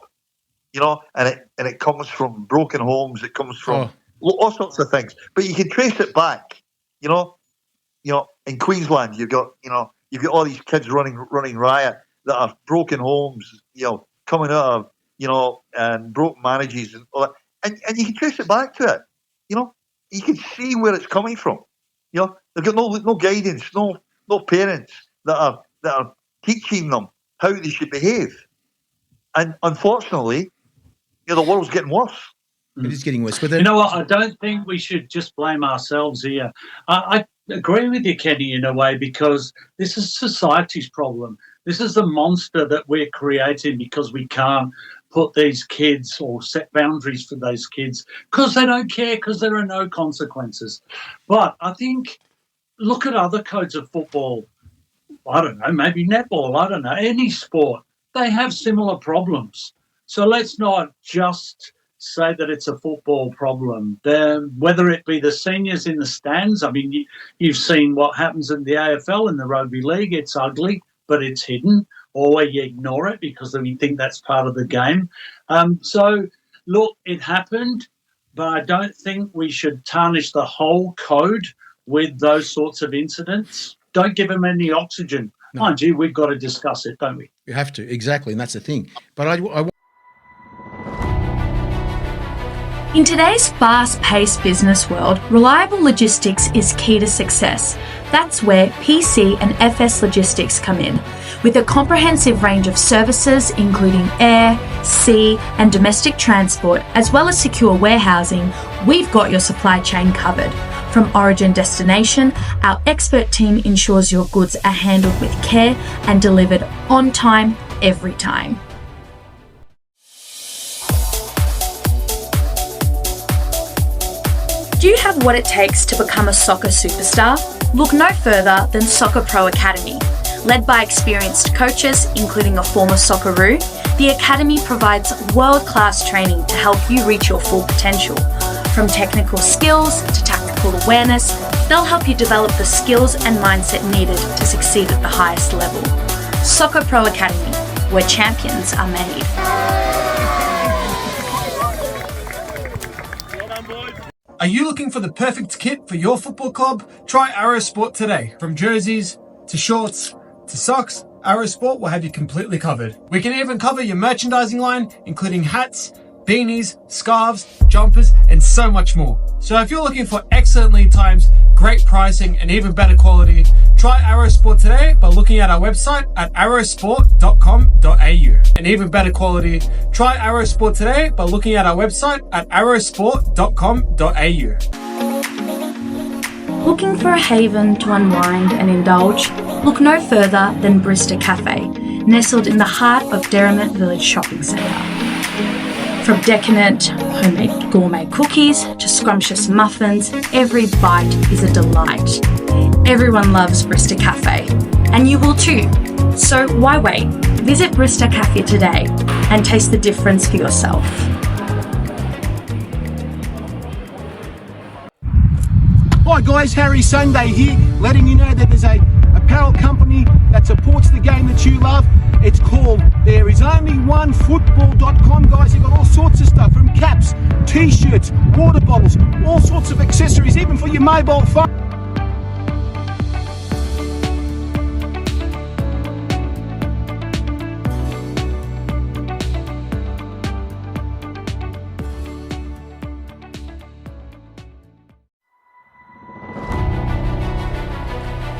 and it comes from broken homes, it comes from all sorts of things. But you can trace it back, in Queensland, you've got all these kids running riot that have broken homes, coming out of broken marriages and all that, and you can trace it back to it. You can see where it's coming from. They've got no guidance, no parents that are teaching them how they should behave. And unfortunately, the world's getting worse. It is getting worse. But you know what? I don't think we should just blame ourselves here. I agree with you, Kenny, in a way, because this is society's problem. This is the monster that we're creating because we can't put these kids or set boundaries for those kids because they don't care, because there are no consequences. But I think, look at other codes of football. I don't know, maybe netball, I don't know, any sport. They have similar problems. So let's not just say that it's a football problem. Whether it be the seniors in the stands, I mean, you've seen what happens in the AFL and the rugby league. It's ugly, but it's hidden, or you ignore it because we think that's part of the game. So, look, it happened, but I don't think we should tarnish the whole code with those sorts of incidents. Don't give them any oxygen. No. Mind you, we've got to discuss it, don't we? You have to, exactly, and that's the thing. But in today's fast-paced business world, reliable logistics is key to success. That's where PC and FS Logistics come in. With a comprehensive range of services including air, sea and domestic transport, as well as secure warehousing, we've got your supply chain covered. From origin destination, our expert team ensures your goods are handled with care and delivered on time, every time. Do you have what it takes to become a soccer superstar? Look no further than Soccer Pro Academy. Led by experienced coaches, including a former Socceroo, the Academy provides world-class training to help you reach your full potential. From technical skills to tactical awareness, they'll help you develop the skills and mindset needed to succeed at the highest level. Soccer Pro Academy, where champions are made. Are you looking for the perfect kit for your football club? Try Arrow Sport today. From jerseys to shorts to socks, Arrow Sport will have you completely covered. We can even cover your merchandising line, including hats, beanies, scarves, jumpers, and so much more. So if you're looking for excellent lead times, great pricing, and even better quality, try Arrowsport today by looking at our website at arrowsport.com.au. And even better quality, try Arrowsport today by looking at our website at arrowsport.com.au. Looking for a haven to unwind and indulge? Look no further than Brista Cafe, nestled in the heart of Derrimut Village Shopping Centre. From decadent homemade gourmet cookies to scrumptious muffins, every bite is a delight. Everyone loves Brista Cafe, and you will too. So why wait? Visit Brista Cafe today and taste the difference for yourself. Hi guys, Harry Sundai here, letting you know that there's a apparel company that supports the game that you love. It's called ThereIsOnlyOneFootball.com, guys. They've got all sorts of stuff, from caps, t-shirts, water bottles, all sorts of accessories, even for your mobile phone.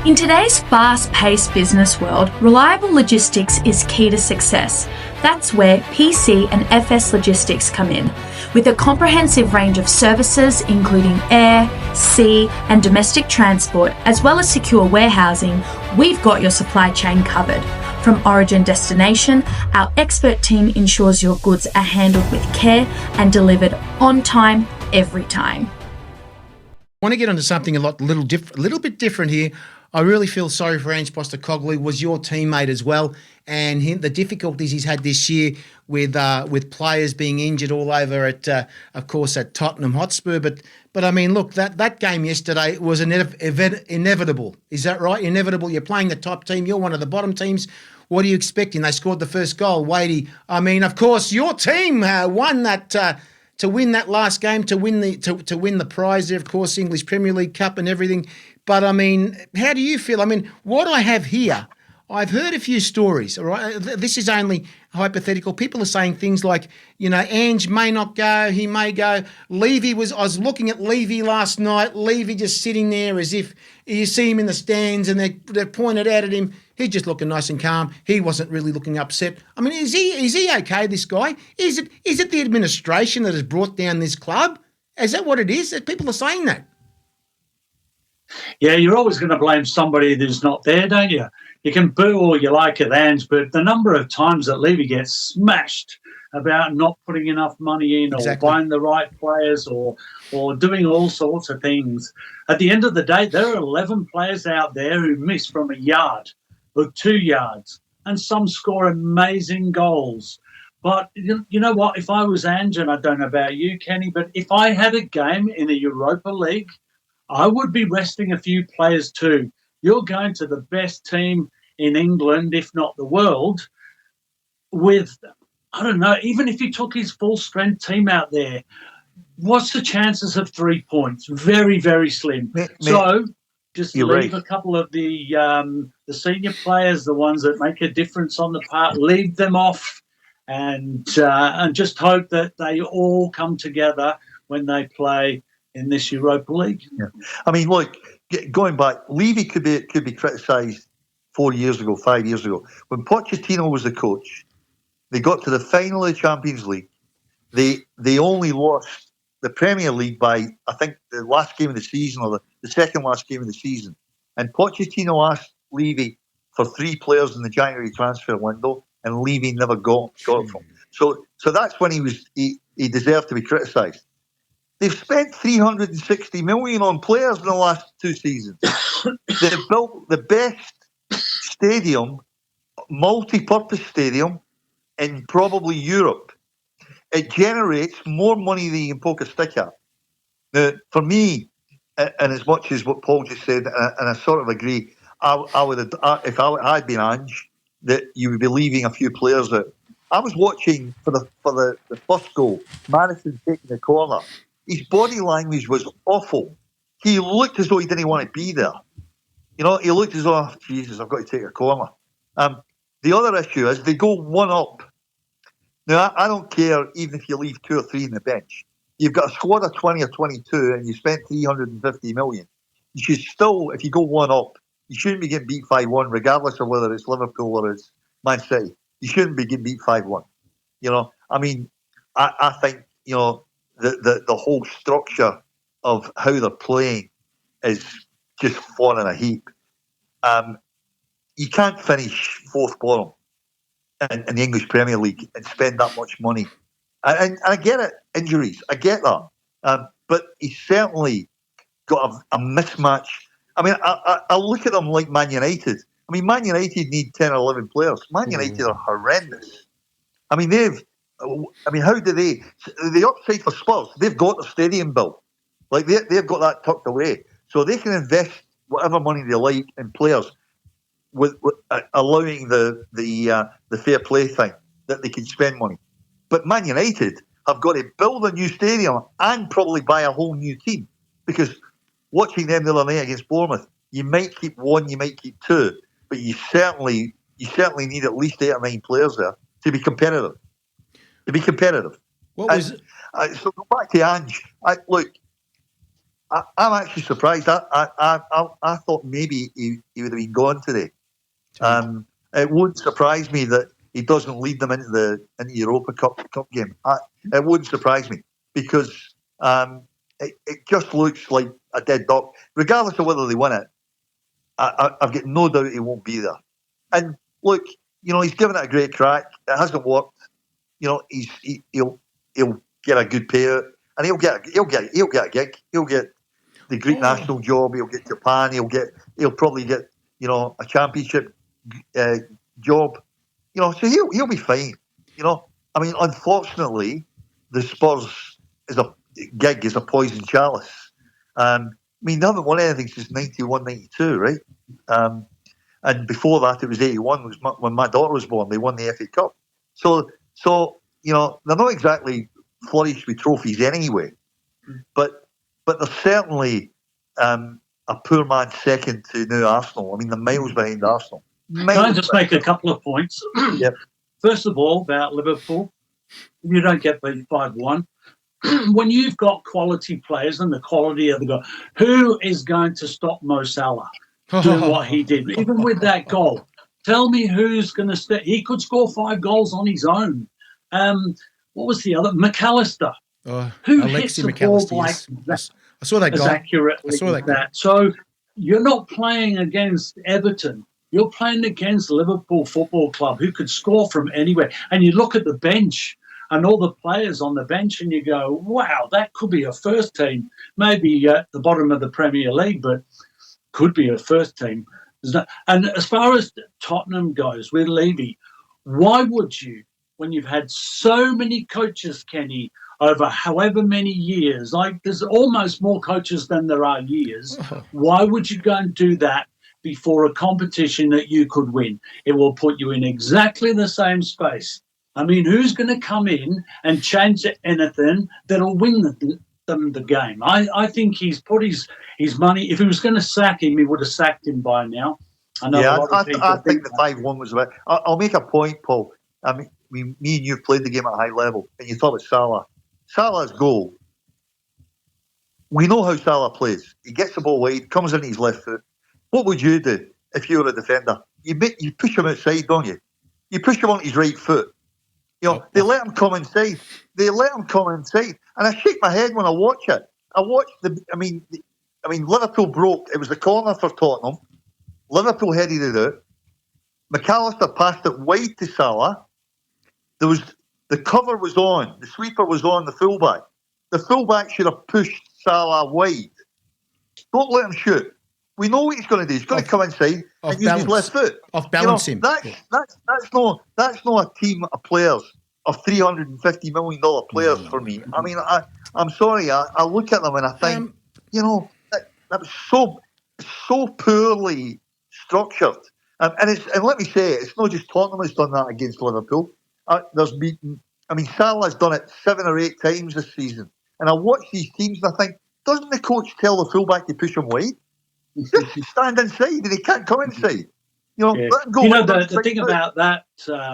In today's fast-paced business world, reliable logistics is key to success. That's where PC and FS Logistics come in. With a comprehensive range of services including air, sea and domestic transport, as well as secure warehousing, we've got your supply chain covered. From origin destination, our expert team ensures your goods are handled with care and delivered on time, every time. I want to get onto something a little bit different here. I really feel sorry for Ange Postecoglou. Was your teammate as well, and the difficulties he's had this year with players being injured all over at, of course, at Tottenham Hotspur. But I mean, look, that game yesterday was inevitable. Is that right? Inevitable. You're playing the top team. You're one of the bottom teams. What are you expecting? They scored the first goal. Wadey, I mean, of course, your team won that. To win that last game, to win the prize there, of course, English Premier League Cup and everything. But, I mean, how do you feel? I mean, what I have here, I've heard a few stories, all right? This is only hypothetical. People are saying things like, Ange may not go, he may go. I was looking at Levy last night. Levy just sitting there as if you see him in the stands and they pointed out at him. He's just looking nice and calm. He wasn't really looking upset. I mean, is he okay, this guy? Is it the administration that has brought down this club? Is that what it is? People are saying that. Yeah, you're always going to blame somebody who's not there, don't you? You can boo all you like at Ange, but the number of times that Levy gets smashed about not putting enough money in, exactly, or buying the right players, or doing all sorts of things. At the end of the day, there are 11 players out there who miss from a yard or 2 yards, and some score amazing goals. But you know what? If I was Ange, and I don't know about you, Kenny, but if I had a game in a Europa League, I would be resting a few players too. You're going to the best team in England, if not the world, with, I don't know, even if you took his full-strength team out there, what's the chances of 3 points? Very, very slim. So just leave a couple of the senior players, the ones that make a difference on the part, leave them off and just hope that they all come together when they play in this Europa League. Yeah. I mean, look, going back, Levy could be criticised 4 years ago, 5 years ago. When Pochettino was the coach, they got to the final of the Champions League. They only lost the Premier League by, I think, the last game of the season, or the second last game of the season. And Pochettino asked Levy for 3 players in the January transfer window, and Levy never got them. So that's when he deserved to be criticised. They've spent 360 million on players in the last 2 seasons. They've built the best stadium, multi-purpose stadium in probably Europe. It generates more money than you can poke a stick at. Now, for me, and as much as what Paul just said, and I sort of agree, I would, if I'd been Ange, that you would be leaving a few players out. I was watching for the first goal, Madison taking the corner. His body language was awful. He looked as though he didn't want to be there. He looked as though, oh, Jesus, I've got to take a corner. The other issue is they go 1 up. Now, I don't care even if you leave 2 or 3 in the bench. You've got a squad of 20 or 22 and you spent 350 million. You should still, if you go one up, you shouldn't be getting beat 5-1, regardless of whether it's Liverpool or it's Man City. You shouldn't be getting beat 5-1. I mean, I think, the whole structure of how they're playing is just falling in a heap. You can't finish fourth bottom in the English Premier League and spend that much money. And I get it, injuries, I get that. But he's certainly got a mismatch. I mean, I look at them like Man United. I mean, Man United need 10 or 11 players. Man United are horrendous. I mean, how do they? The upside for Spurs, they've got the stadium built. Like, they've got that tucked away. So they can invest whatever money they like in players with allowing the fair play thing, that they can spend money. But Man United have got to build a new stadium and probably buy a whole new team, because watching them the other night against Bournemouth, you might keep one, you might keep two, but you certainly need at least 8 or 9 players there to be competitive. What was it? So go back to Ange. I'm actually surprised. I thought maybe he would have been gone today. It wouldn't surprise me that he doesn't lead them into the Europa Cup game. It wouldn't surprise me, because it just looks like a dead duck. Regardless of whether they win it, I've got no doubt he won't be there. And look, he's given it a great crack. It hasn't worked. He'll get a good payout, and he'll get a gig. He'll get the Greek national job. He'll get Japan. He'll probably get a championship job. So he'll be fine. I mean, unfortunately, the Spurs is a poison chalice. I mean, they haven't won anything since 91, 92, right? And before that, it was 81, when my daughter was born. They won the FA Cup. So they're not exactly flourished with trophies anyway, but they're certainly a poor man's second to new Arsenal. I mean, they're miles behind Arsenal. Can I just make a couple of points? Yep. First of all, about Liverpool, you don't get beat 5-1. When you've got quality players and the quality of the goal, who is going to stop Mo Salah doing what he did, even with that goal? Tell me who's going to stay. He could score 5 goals on his own. What was the other? McAllister. Who hits the ball like that? I saw that goal. Accurately. I saw that. So you're not playing against Everton. You're playing against Liverpool Football Club, who could score from anywhere. And you look at the bench and all the players on the bench, and you go, wow, that could be a first team. Maybe at the bottom of the Premier League, but could be a first team. And as far as Tottenham goes with Levy, why would you, when you've had so many coaches, Kenny, over however many years, like there's almost more coaches than there are years, why would you go and do that before a competition that you could win? It will put you in exactly the same space. I mean, who's going to come in and change anything that'll win them the game? I think he's put his money. If he was going to sack him, he would have sacked him by now. I think the 5-1 was about. I'll make a point, Paul. I mean, me and you've played the game at a high level, and you thought about Salah. Salah's goal. We know how Salah plays. He gets the ball wide, comes in his left foot. What would you do if you were a defender? You push him outside, don't you? You push him on his right foot. They let him come inside. And I shake my head when I watch it. I mean, Liverpool broke. It was the corner for Tottenham. Liverpool headed it out. McAllister passed it wide to Salah. The cover was on. The sweeper was on the fullback. The fullback should have pushed Salah wide. Don't let him shoot. We know what he's going to do. He's going to come inside and use his left foot. Off balance him. That's not a team of players, of $350 million players for me. I mean, I'm sorry. I look at them and I think, that was so poorly structured. And let me say, it's not just Tottenham that's done that against Liverpool. Salah's done it 7 or 8 times this season. And I watch these teams and I think, doesn't the coach tell the fullback to push him wide? Just stand inside and he can't come inside. Let him go. The thing about that,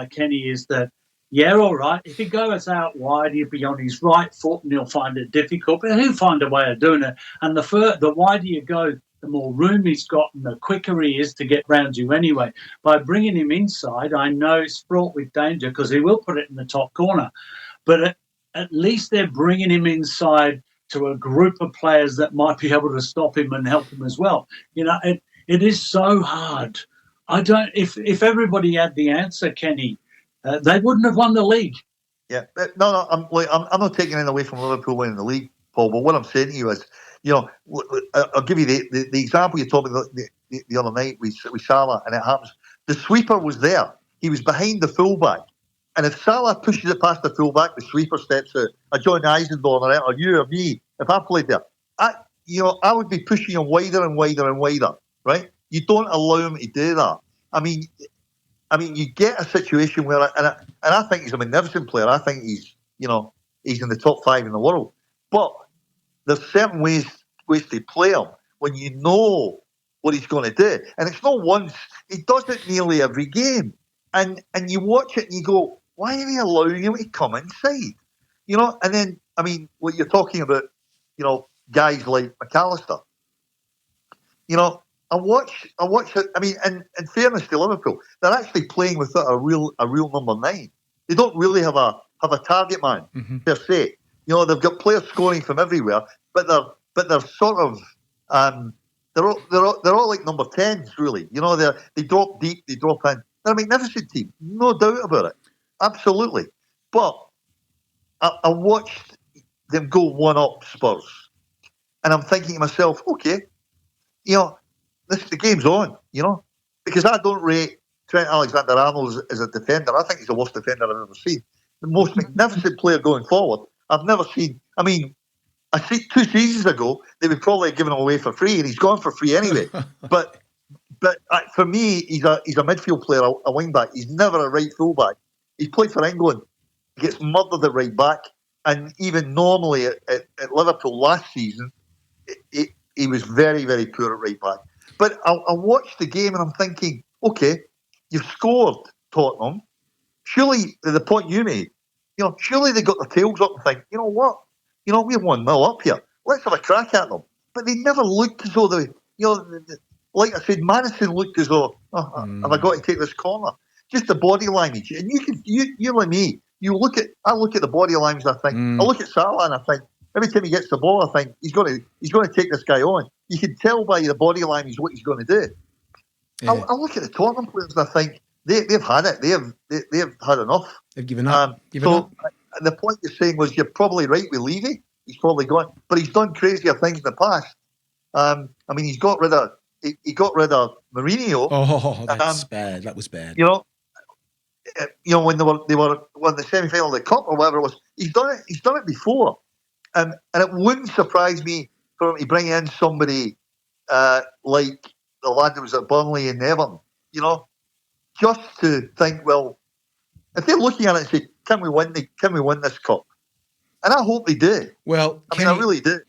Kenny, is that yeah, all right. If he goes out wide, he'll be on his right foot and he'll find it difficult, but he'll find a way of doing it. And the wider you go, the more room he's got and the quicker he is to get round you anyway. By bringing him inside, I know it's fraught with danger because he will put it in the top corner. But at least they're bringing him inside to a group of players that might be able to stop him and help him as well. It is so hard. If everybody had the answer, Kenny, they wouldn't have won the league. Yeah, no, I'm not taking anything away from Liverpool winning the league, Paul. But what I'm saying to you is, I'll give you the example you told me the other night with Salah, and it happens. The sweeper was there; he was behind the fullback, and if Salah pushes it past the fullback, the sweeper steps out. A John Eisendown or you or me, if I played there, I would be pushing him wider and wider and wider. Right? You don't allow him to do that. I mean, you get a situation where, and I think he's a magnificent player. I think he's in the top 5 in the world. But there's certain ways to play him when you know what he's going to do. And it's not once. He does it nearly every game. And you watch it and you go, why are you allowing him to come inside? And then, what you're talking about, guys like McAllister. I watch it. And in fairness to Liverpool, they're actually playing without a real number 9. They don't really have a target man per se. They've got players scoring from everywhere, but they're sort of they're all like number 10s really. They drop deep, they drop in. They're a magnificent team, no doubt about it, absolutely. But I watched them go 1-up Spurs, and I'm thinking to myself, okay, the game's on, because I don't rate Trent Alexander-Arnold as a defender. I think he's the worst defender I've ever seen. The most magnificent player going forward I've never seen. I see 2 seasons ago, they would probably have given him away for free, and he's gone for free anyway. but for me, he's a midfield player, a wing back. He's never a right full back. He's played for England. He gets murdered at right back. And even normally at Liverpool last season, he was very, very poor at right back. But I watched the game and I'm thinking, okay, you've scored, Tottenham. Surely, the point you made, surely they got their tails up and think, you know what? We're 1-0 up here. Let's have a crack at them. But they never looked as though like I said, Madison looked as though, have I got to take this corner? Just the body language. And you're like me. I look at the body language and I think, I look at Salah and I think, every time he gets the ball, I think he's going to take this guy on. You can tell by the body language what he's going to do. Yeah. I look at the Tottenham players and I think they've had it. They've had enough. They've given up. The point you're saying was you're probably right with Levy. He's probably gone, but he's done crazier things in the past. He's got rid of Mourinho. Oh, that's bad. That was bad. When they were won the semi-final of the cup or whatever it was, he's done it. He's done it before. And it wouldn't surprise me for him to bring in somebody like the lad that was at Burnley and Everton, just to think, well, if they're looking at it and say, can we win this cup? And I hope they do. Well, I really do.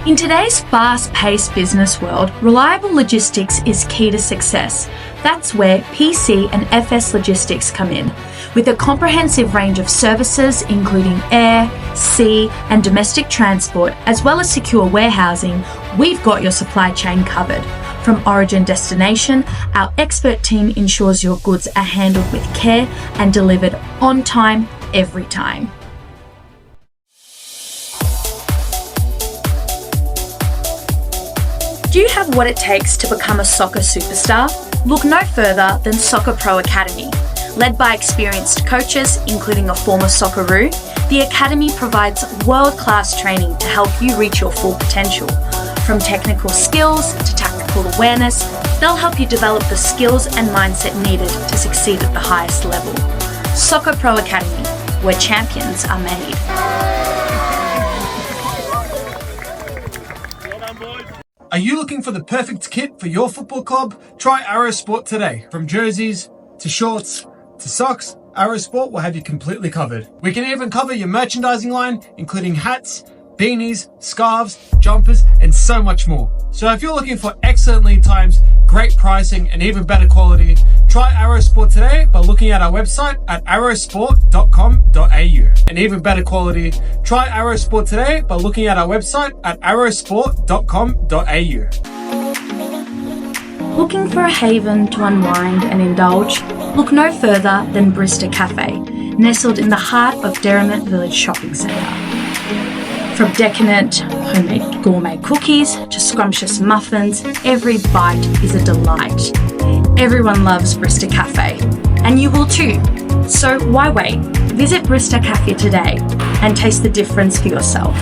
In today's fast-paced business world, reliable logistics is key to success. That's where PC and FS Logistics come in. With a comprehensive range of services including air, sea and domestic transport, as well as secure warehousing, we've got your supply chain covered. From origin destination, our expert team ensures your goods are handled with care and delivered on time, every time. Do you have what it takes to become a soccer superstar? Look no further than Soccer Pro Academy. Led by experienced coaches, including a former Socceroo, the Academy provides world-class training to help you reach your full potential. From technical skills to tactical awareness, they'll help you develop the skills and mindset needed to succeed at the highest level. Soccer Pro Academy, where champions are made. Are you looking for the perfect kit for your football club? Try Arrow Sport today. From jerseys to shorts to socks, Arrow Sport will have you completely covered. We can even cover your merchandising line, including hats, beanies, scarves, jumpers, and so much more. So if you're looking for excellent lead times, great pricing, and even better quality, try Arrow Sport today by looking at our website at arrowsport.com.au. And even better quality, try Arrow Sport today by looking at our website at arrowsport.com.au. Looking for a haven to unwind and indulge? Look no further than Brista Cafe, nestled in the heart of Derrimut Village Shopping Centre. From decadent homemade gourmet cookies to scrumptious muffins, every bite is a delight. Everyone loves Brista Cafe, and you will too. So why wait? Visit Brista Cafe today and taste the difference for yourself.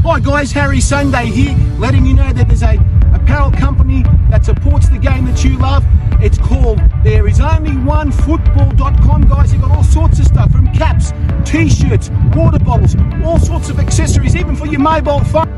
Hi guys, Harry Sundai here, letting you know that there's a apparel company that supports the game that you love. It's called ThereIsOnlyOneFootball.com, guys. They've got all sorts of stuff, from caps, t-shirts, water bottles, all sorts of accessories, even for your mobile phone.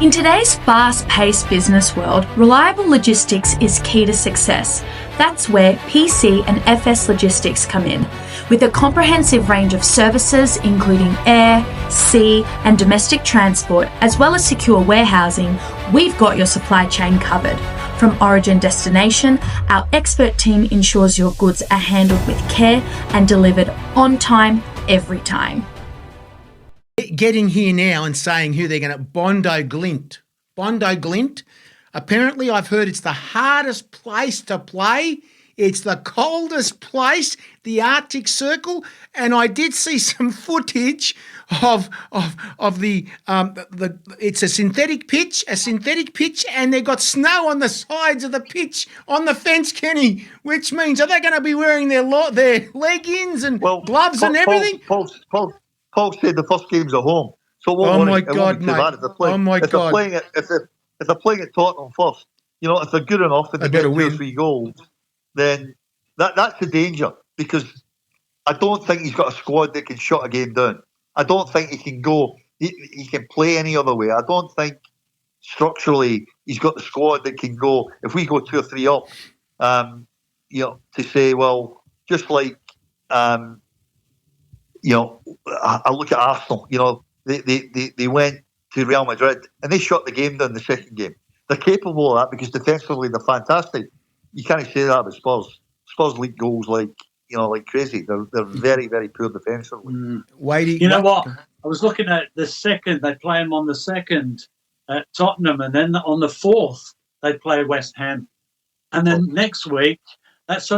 In today's fast-paced business world, reliable logistics is key to success. That's where PC and FS Logistics come in. With a comprehensive range of services including air, sea and domestic transport, as well as secure warehousing, we've got your supply chain covered. From origin destination, our expert team ensures your goods are handled with care and delivered on time, every time. Getting here now and saying who they're going to Bondi Glint. Bondi Glint. Apparently, I've heard it's the hardest place to play. It's the coldest place, the Arctic Circle, and I did see some footage of the it's a synthetic pitch, and they've got snow on the sides of the pitch on the fence, Kenny. Which means, are they going to be wearing their leggings and gloves and everything? Paul said the first game's at home, so Oh my God, mate! Oh my God! If they're playing at Tottenham first, if they're good enough and they get 2 or 3 goals, then that's the danger, because I don't think he's got a squad that can shut a game down. I don't think he can go. He can play any other way. I don't think structurally he's got the squad that can go. If we go 2 or 3 up, to say, well, just like. I look at Arsenal. They went to Real Madrid and they shut the game down the second game. They're capable of that because defensively they're fantastic. You can't say that about Spurs. Spurs leak goals like crazy. They're very, very poor defensively. Whitey, you know what? I was looking at the second. They play them on the second at Tottenham, and then on the 4th they play West Ham, and then next week. That's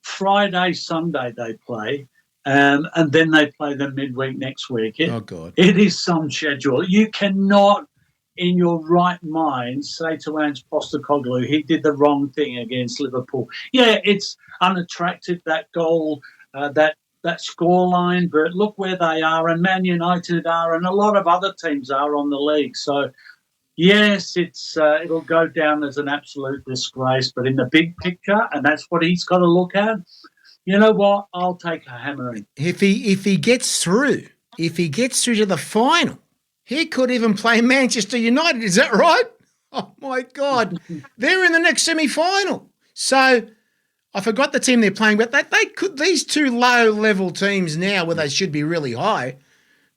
Friday, Sunday they play. And then they play them midweek next week. Oh, God. It is some schedule. You cannot, in your right mind, say to Ange Postecoglou, he did the wrong thing against Liverpool. Yeah, it's unattractive, that goal, that scoreline, but look where they are, and Man United are, and a lot of other teams are on the league. So, yes, it'll go down as an absolute disgrace, but in the big picture, and that's what he's got to look at, you know what? I'll take a hammering. If he gets through to the final, he could even play Manchester United. Is that right? Oh my God, they're in the next semi-final. So I forgot the team they're playing, but they could. These 2 low-level teams now, where they should be really high,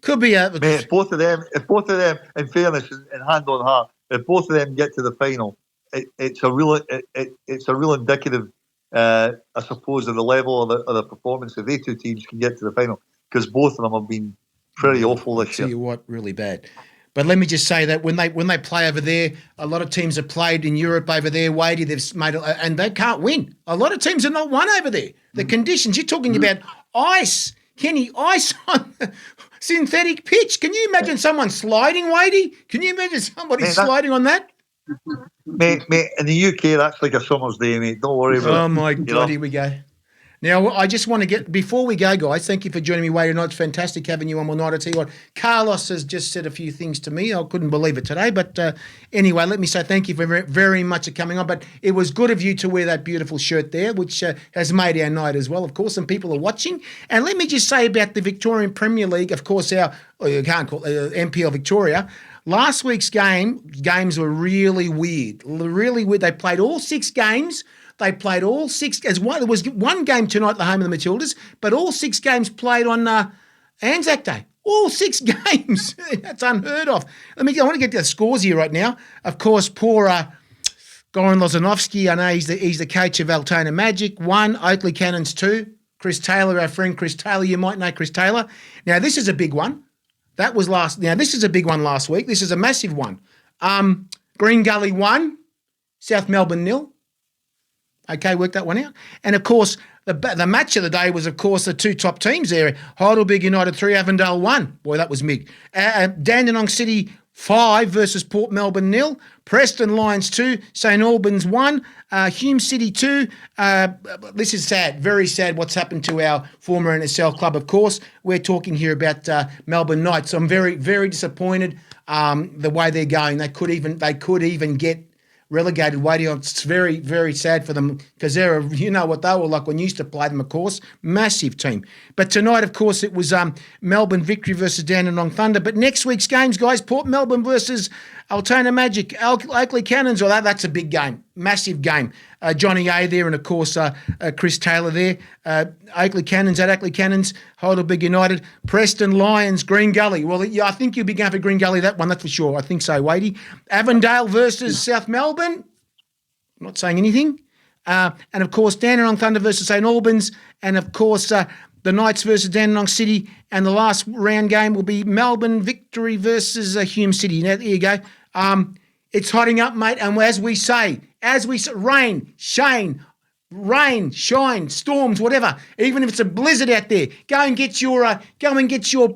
could be a. Mate, if both of them, in fairness and hand on heart, if both of them get to the final, it's a real indicative. I suppose of the level of the performance if they 2 teams can get to the final, because both of them have been pretty awful this year. Tell you what, really bad. But let me just say that when they play over there, a lot of teams have played in Europe over there. Wadey, they've made and they can't win. A lot of teams have not won over there. The conditions you're talking about, ice, Kenny, ice on synthetic pitch. Can you imagine someone sliding, Wadey? Can you imagine somebody sliding on that? Mate, in the UK, that's like a summer's day, mate. Don't worry about it. Oh, my God, here we go. Now, I just want to get, before we go, guys, thank you for joining me, Wade, tonight. It's fantastic having you on one night. I tell you what, Carlos has just said a few things to me. I couldn't believe it today. But anyway, let me say thank you very, very much for coming on. But it was good of you to wear that beautiful shirt there, which has made our night as well, of course, and people are watching. And let me just say about the Victorian Premier League, of course, you can't call it MPL Victoria. Last week's games were really weird. Really weird. They played all 6 games. They played all 6 as one. There was one game tonight at the home of the Matildas, but all 6 games played on Anzac Day. All 6 games. That's unheard of. I want to get the scores here right now. Of course, poor Goran Lozanovsky, I know he's the coach of Altona Magic. 1, Oakley Cannons 2. Chris Taylor, our friend Chris Taylor, you might know Chris Taylor. Now, this is a big one. This is a big one last week. This is a massive one. Green Gully 1, South Melbourne 0. Okay, work that one out. And, of course, the match of the day was, of course, the 2 top teams there. Heidelberg United 3, Avondale 1. Boy, that was mig. Dandenong City 5 versus Port Melbourne 0. Preston Lions 2, St Albans 1, Hume City 2. This is sad, very sad what's happened to our former NSL club, of course. We're talking here about Melbourne Knights. I'm very, very disappointed the way they're going. They could even get relegated. It's very, very sad for them because you know what they were like when you used to play them, of course. Massive team. But tonight, of course, it was Melbourne Victory versus Dandenong Thunder. But next week's games, guys, Port Melbourne versus Altona Magic, Oakley Cannons. That's a big game, massive game. Johnny A there and, of course, Chris Taylor there. Oakley Cannons at Oakley Cannons, Heidelberg United, Preston Lions, Green Gully. Well, yeah, I think you'll be going for Green Gully, that one, that's for sure. I think so, Wadey. Avondale versus South Melbourne. I'm not saying anything. And, of course, Dandenong Thunder versus St Albans. And, of course, the Knights versus Dandenong City. And the last round game will be Melbourne Victory versus Hume City. Now, there you go. It's hotting up, mate. And as we say, rain, shine, storms, whatever. Even if it's a blizzard out there, go and get your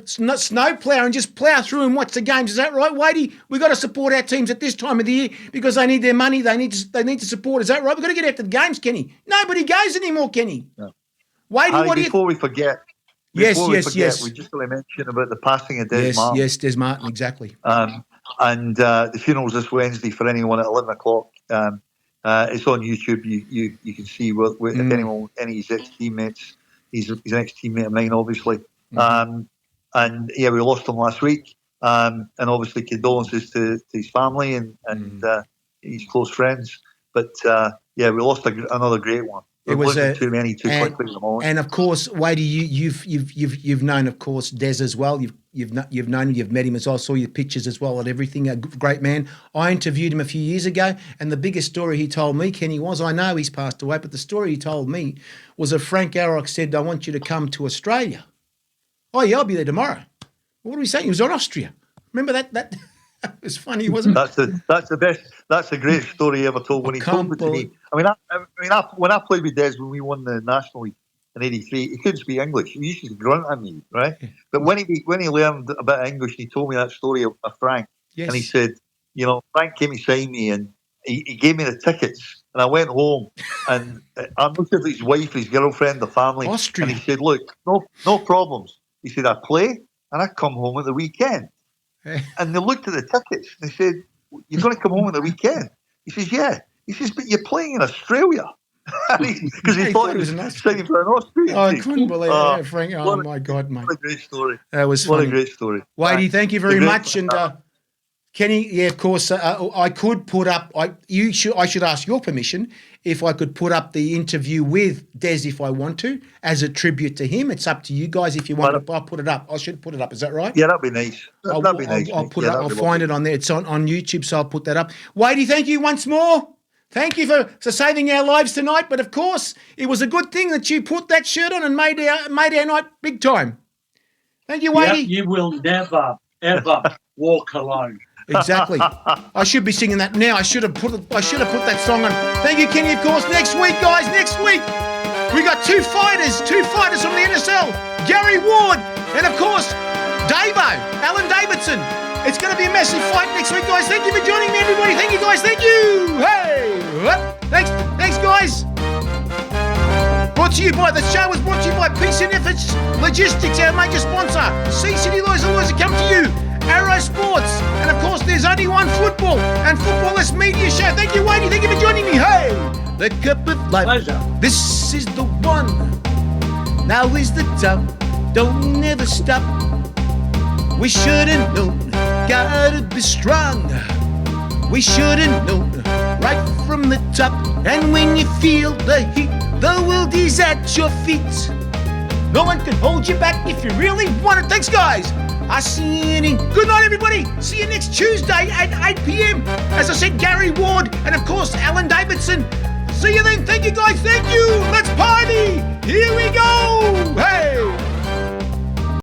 snow plough and just plough through and watch the games. Is that right, Wadey? We've got to support our teams at this time of the year because they need their money. They need to support. Is that right? We've got to get out to the games, Kenny. Nobody goes anymore, Kenny. No. Wadey, before we forget, we just got to mention about the passing of Des Martin. Yes, Des Martin, exactly. And the funeral's this Wednesday for anyone at 11 o'clock. It's on YouTube. You can see if anyone, any of his ex-teammates. He's an ex-teammate of mine, obviously. And yeah, we lost him last week. And obviously condolences to his family and his close friends. But yeah, we lost another great one. It was too many too quickly at the moment. And of course, Wadey, you've known, of course, Des as well. You've known him, you've met him as well. I saw your pictures as well and everything. A great man. I interviewed him a few years ago, and the biggest story he told me, Kenny, I know he's passed away, but the story he told me was that Frank Arrock said, "I want you to come to Australia." Oh yeah, I'll be there tomorrow. What did we say? He was on Austria. Remember that? It was funny, wasn't it? That's the best. That's a great story he ever told when he told it to me. I mean, when I played with Des when we won the National League in '83, he couldn't speak English. He used to grunt at me, right? But when he learned a bit of English, he told me that story of Frank, and he said, Frank came to sign me, and he gave me the tickets, and I went home, and I looked at his wife, his girlfriend, the family, Austria. And he said, "Look, no problems." He said, "I play, and I come home at the weekend." And they looked at the tickets and they said, "You're going to come home on the weekend?" He says, "Yeah." He says, "But you're playing in Australia." Because he thought he was signing for an Australian team. I couldn't believe it, Frank. Oh, my God, mate. What a great story. That was funny. What a great story. Wadey, thank you very much. And Kenny, yeah, of course, I could put up, I should ask your permission if I could put up the interview with Des if I want to, as a tribute to him. It's up to you guys if you want to. I'll put it up. I should put it up. Is that right? Yeah, that'd be nice. That'd be nice. I'll put it up. I'll find it on there. It's on YouTube, so I'll put that up. Wadey, thank you once more. Thank you for saving our lives tonight. But, of course, it was a good thing that you put that shirt on and made our night big time. Thank you, Wadey. Yep, you will never, ever walk alone. Exactly. I should be singing that now. I should have put that song on. Thank you, Kenny, of course. Next week, guys, we got two fighters from the NSL, Gary Ward and, of course, Alan Davidson. It's going to be a massive fight next week, guys. Thank you for joining me, everybody. Thank you, guys. Thank you. Hey. Thanks, guys. Brought to to you by the show was brought to you by Peace and Efforts Logistics, our major sponsor. Sea City Lawyers always come to you. Arrow Sports, and of course there's only one football and Footballers Media Show. Thank you, Wadey. Thank you for joining me. Hey, the cup of life. Pleasure. This is the one. Now is the time. Don't ever stop. We should have known. Gotta be strong. We should have known right from the top. And when you feel the heat, the world is at your feet. No one can hold you back if you really want it. Thanks, guys. I'll see you in. Good night, everybody. See you next Tuesday at 8 p.m. As I said, Gary Ward and, of course, Alan Davidson. See you then. Thank you, guys. Thank you.